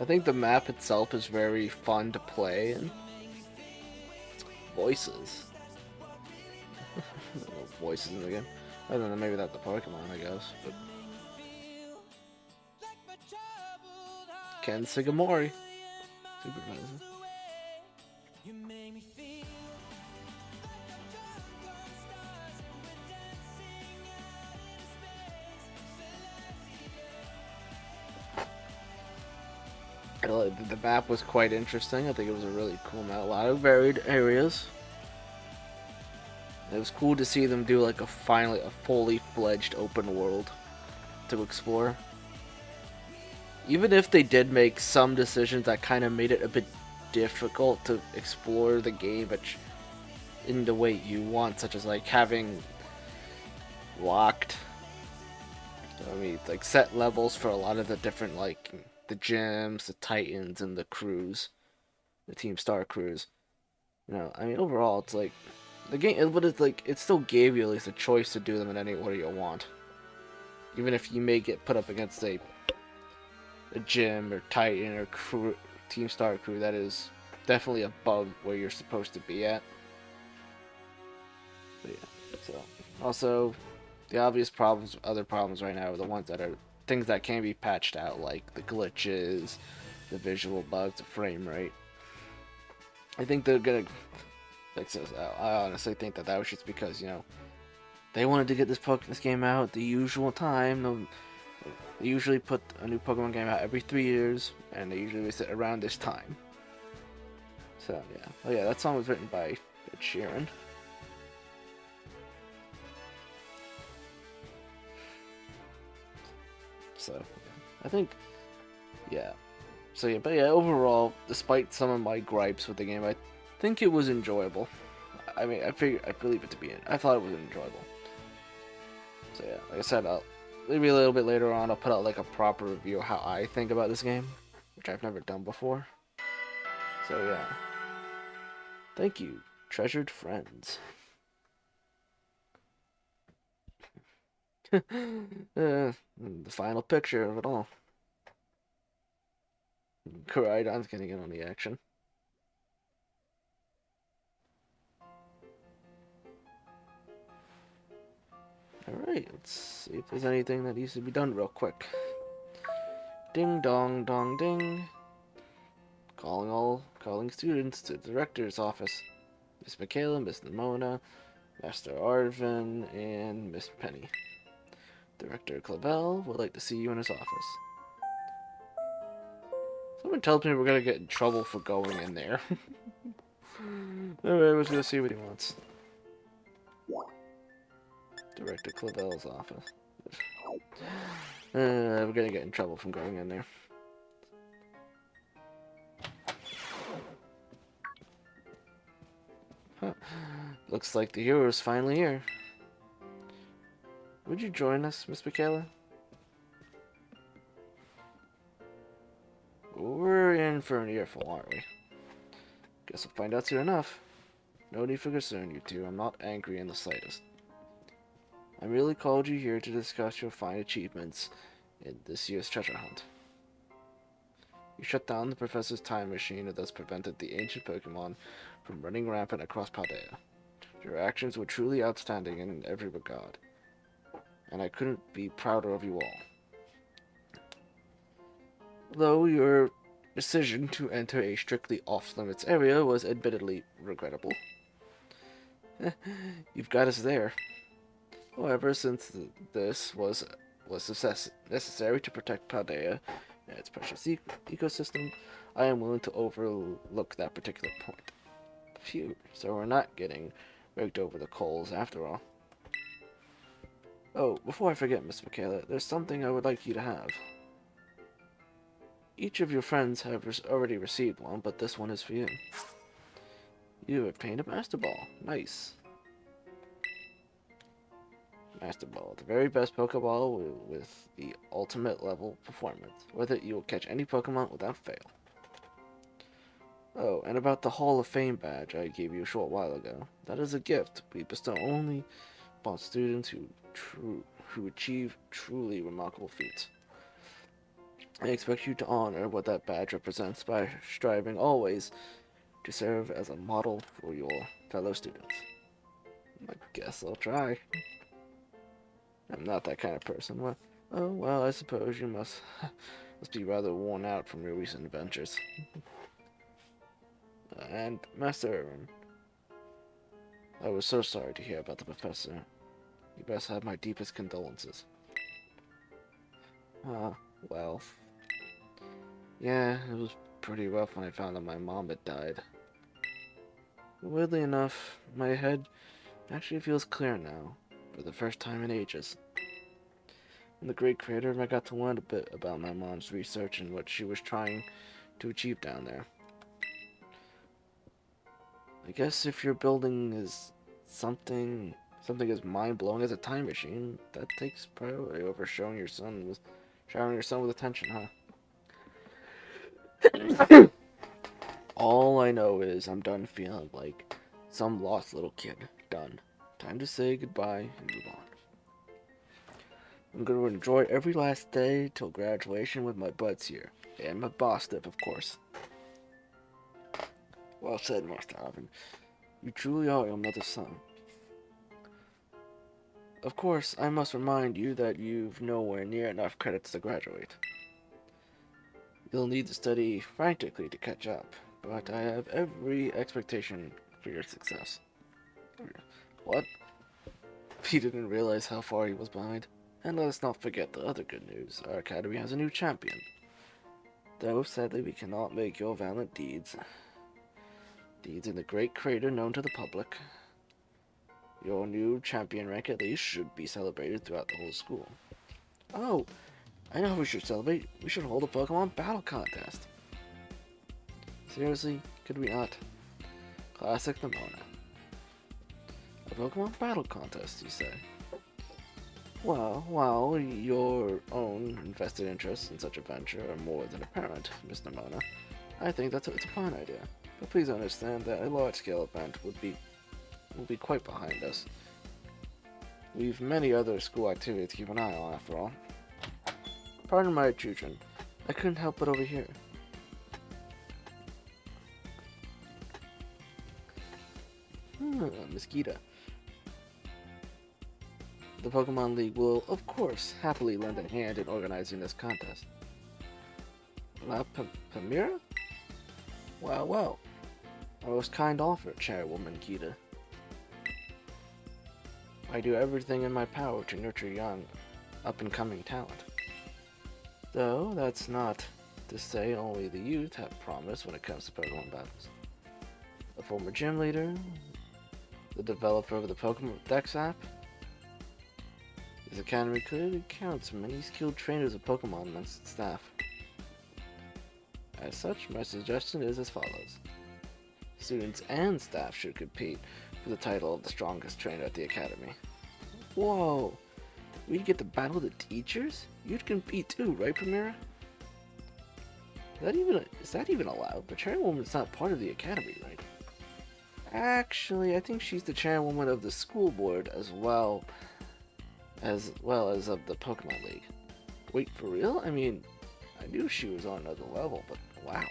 I think the map itself is very fun to play, and voices. No voices in the game. I don't know, maybe that's the Pokemon, I guess. But Ken Sugimori. Super nice. The map was quite interesting. I think it was a really cool map. A lot of varied areas. It was cool to see them do like finally a fully fledged open world to explore. Even if they did make some decisions that kind of made it a bit difficult to explore the game in the way you want, such as like having locked, like set levels for a lot of the different like the gyms, the Titans, and the crews, the Team Star crews. Overall, it's like the game, but it's like it still gave you at least a choice to do them in any order you want, even if you may get put up against a gym or Titan or crew, Team Star crew that is definitely above where you're supposed to be at. But yeah, so also the obvious problems, other problems right now are the ones that are things that can be patched out, like the glitches, the visual bugs, the frame rate. I think they're gonna fix this out. I honestly think that was just because they wanted to get this game out at the usual time. They usually put a new Pokemon game out every 3 years, and they usually release it around this time. So yeah, oh yeah, that song was written by Ed Sheeran. So I think, yeah. So yeah, but yeah, overall, despite some of my gripes with the game, I think it was enjoyable. I believe it to be. I thought it was enjoyable. So yeah, like I said, maybe a little bit later on, I'll put out like a proper review of how I think about this game, which I've never done before. So yeah, thank you, treasured friends. The final picture of it all. Koraidon's getting in on the action. Alright, let's see if there's anything that needs to be done real quick. Ding dong dong ding. Calling students to the director's office. Miss Michaela, Miss Nimona, Master Arvin, and Miss Penny. Director Clavel would like to see you in his office. Someone tells me we're gonna get in trouble for going in there. Alright, let's go see what he wants. Director Clavel's office. We're gonna get in trouble from going in there. Huh. Looks like the hero is finally here. Would you join us, Miss Michaela? We're in for an earful, aren't we? Guess we'll find out soon enough. No need for concern, you two. I'm not angry in the slightest. I merely called you here to discuss your fine achievements in this year's treasure hunt. You shut down the professor's time machine and thus prevented the ancient Pokemon from running rampant across Paldea. Your actions were truly outstanding in every regard, and I couldn't be prouder of you all. Though your decision to enter a strictly off-limits area was admittedly regrettable, you've got us there. However, since this was necessary to protect Paldea and its precious ecosystem, I am willing to overlook that particular point. Phew, so we're not getting raked over the coals after all. Oh, before I forget, Miss Michaela, there's something I would like you to have. Each of your friends have already received one, but this one is for you. You have obtained a Master Ball. Nice. Master Ball, the very best Pokeball with the ultimate level performance. With it, you will catch any Pokemon without fail. Oh, and about the Hall of Fame badge I gave you a short while ago. That is a gift we bestow only upon students who achieve truly remarkable feats. I expect you to honor what that badge represents by striving always to serve as a model for your fellow students. I guess I'll try. I'm not that kind of person. Well, I suppose you must be rather worn out from your recent adventures. And Master Irwin, I was so sorry to hear about the professor. You best have my deepest condolences. Well, yeah, it was pretty rough when I found out my mom had died. Weirdly enough, my head actually feels clear now, for the first time in ages. In the Great Crater, I got to learn a bit about my mom's research and what she was trying to achieve down there. I guess if your building is something as mind-blowing as a time machine, that takes priority over showering your son with attention, huh? All I know is I'm done feeling like some lost little kid. Done. Time to say goodbye and move on. I'm going to enjoy every last day till graduation with my buds here. And my boss dip, of course. Well said, Master Alvin. You truly are your mother's son. Of course, I must remind you that you've nowhere near enough credits to graduate. You'll need to study frantically to catch up, but I have every expectation for your success. What? He didn't realize how far he was behind. And let us not forget the other good news. Our academy has a new champion. Though, sadly, we cannot make your valiant deeds in the Great Crater known to the public. Your new champion rank at least should be celebrated throughout the whole school. Oh, I know how we should celebrate. We should hold a Pokemon battle contest. Seriously, could we not? Classic Nimona. A Pokemon battle contest, you say? Well, your own invested interests in such a venture are more than apparent, Miss Nimona. I think it's a fine idea, but please understand that a large-scale event will be quite behind us. We've many other school activities to keep an eye on, after all. Pardon my intrusion. I couldn't help but overhear. Mosquito. The Pokemon League will, of course, happily lend a hand in organizing this contest. La Pamira? Well. A most kind offer, Chairwoman Gita. I do everything in my power to nurture young, up-and-coming talent. Though, that's not to say only the youth have promise when it comes to Pokemon battles. The former gym leader, the developer of the Pokemon Dex app, this academy clearly counts many skilled trainers of Pokemon amongst its staff. As such, my suggestion is as follows. Students and staff should compete for the title of the strongest trainer at the academy. Whoa! We get to battle the teachers? You'd compete too, right, Primera? Is that even allowed? The chairwoman's not part of the academy, right? Actually, I think she's the chairwoman of the school board as well as of the Pokemon League. Wait, for real? I mean, I knew she was on another level, but wow.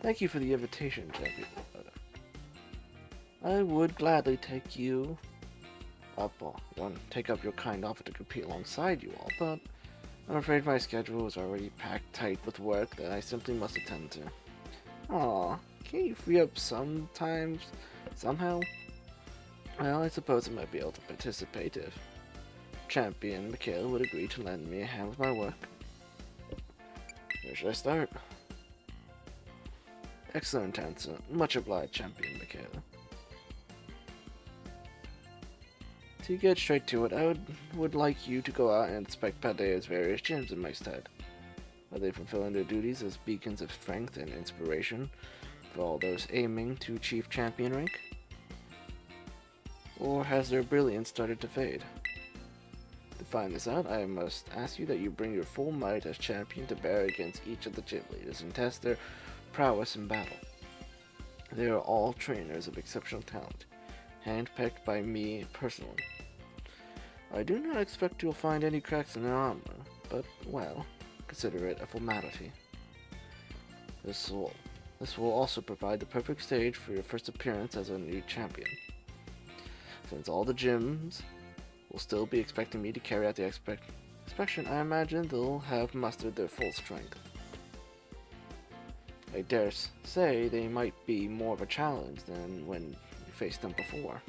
Thank you for the invitation, Champion. I would gladly take you up, take up your kind offer to compete alongside you all, but I'm afraid my schedule is already packed tight with work that I simply must attend to. Aw, can't you free up sometimes, somehow? Well, I suppose I might be able to participate if Champion Michaela would agree to lend me a hand with my work. Where should I start? Excellent answer. Much obliged, Champion Michaela. To get straight to it, I would like you to go out and inspect Paldea's various gyms in my stead. Are they fulfilling their duties as beacons of strength and inspiration for all those aiming to achieve champion rank? Or has their brilliance started to fade? To find this out, I must ask you that you bring your full might as champion to bear against each of the gym leaders and test their prowess in battle. They are all trainers of exceptional talent, handpicked by me personally. I do not expect you'll find any cracks in their armor, but, well, consider it a formality. This will also provide the perfect stage for your first appearance as a new champion. Since all the gyms will still be expecting me to carry out the inspection, I imagine they'll have mustered their full strength. I dare say they might be more of a challenge than when you faced them before.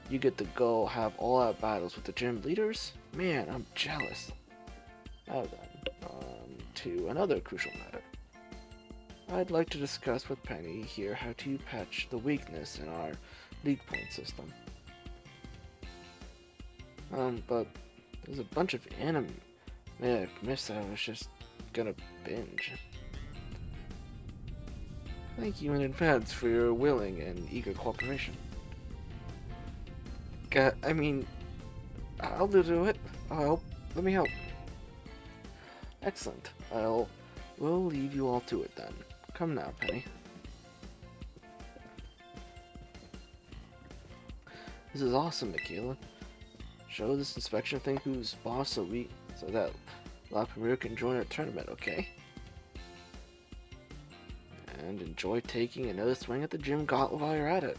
You get to go have all-out battles with the gym leaders? Man, I'm jealous. Now then, to another crucial matter. I'd like to discuss with Penny here how to patch the weakness in our league point system. But there's a bunch of anime I missed that I was just gonna binge. Thank you in advance for your willing and eager cooperation. I mean, I'll do it. I'll help. Let me help. Excellent. We'll leave you all to it then. Come now, Penny. This is awesome, Michaela. Show this inspection thing who's boss so that La Premier can join our tournament, okay? And enjoy taking another swing at the gym gauntlet while you're at it.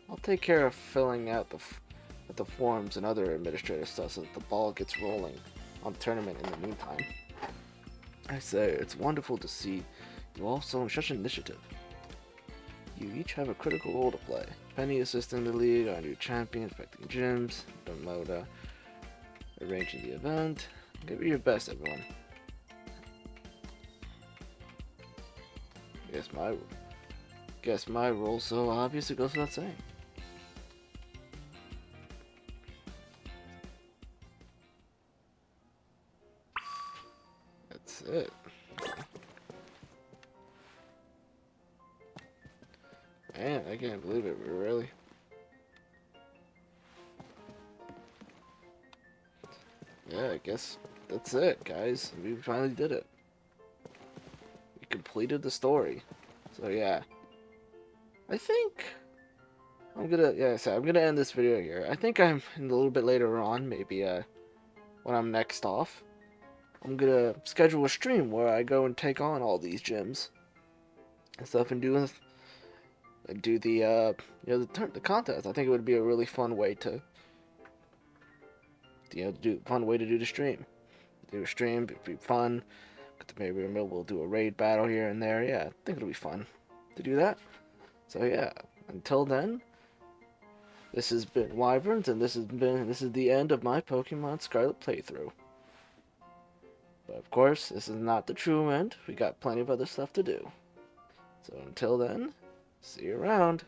I'll take care of filling out the forms and other administrative stuff so that the ball gets rolling on the tournament in the meantime. I say, it's wonderful to see you all showing such initiative. You each have a critical role to play. Penny assisting the league, our new champion, inspecting gyms, Moda, arranging the event. Give it your best, everyone. Guess my role's so obvious it goes without saying. That's it. Man, I can't believe it, really. Yeah, I guess that's it, guys. We finally did it. We completed the story. So yeah. I think I'm gonna end this video here. I think I'm a little bit later on, maybe when I'm next off. I'm gonna schedule a stream where I go and take on all these gyms and stuff and do the the contest. I think it would be a really fun way to do the stream. Do a stream, it'd be fun. Maybe we'll do a raid battle here and there. Yeah, I think it'll be fun to do that. So yeah, until then, this has been Wyverns, and this is the end of my Pokemon Scarlet playthrough. But of course, this is not the true end. We got plenty of other stuff to do. So until then, see you around.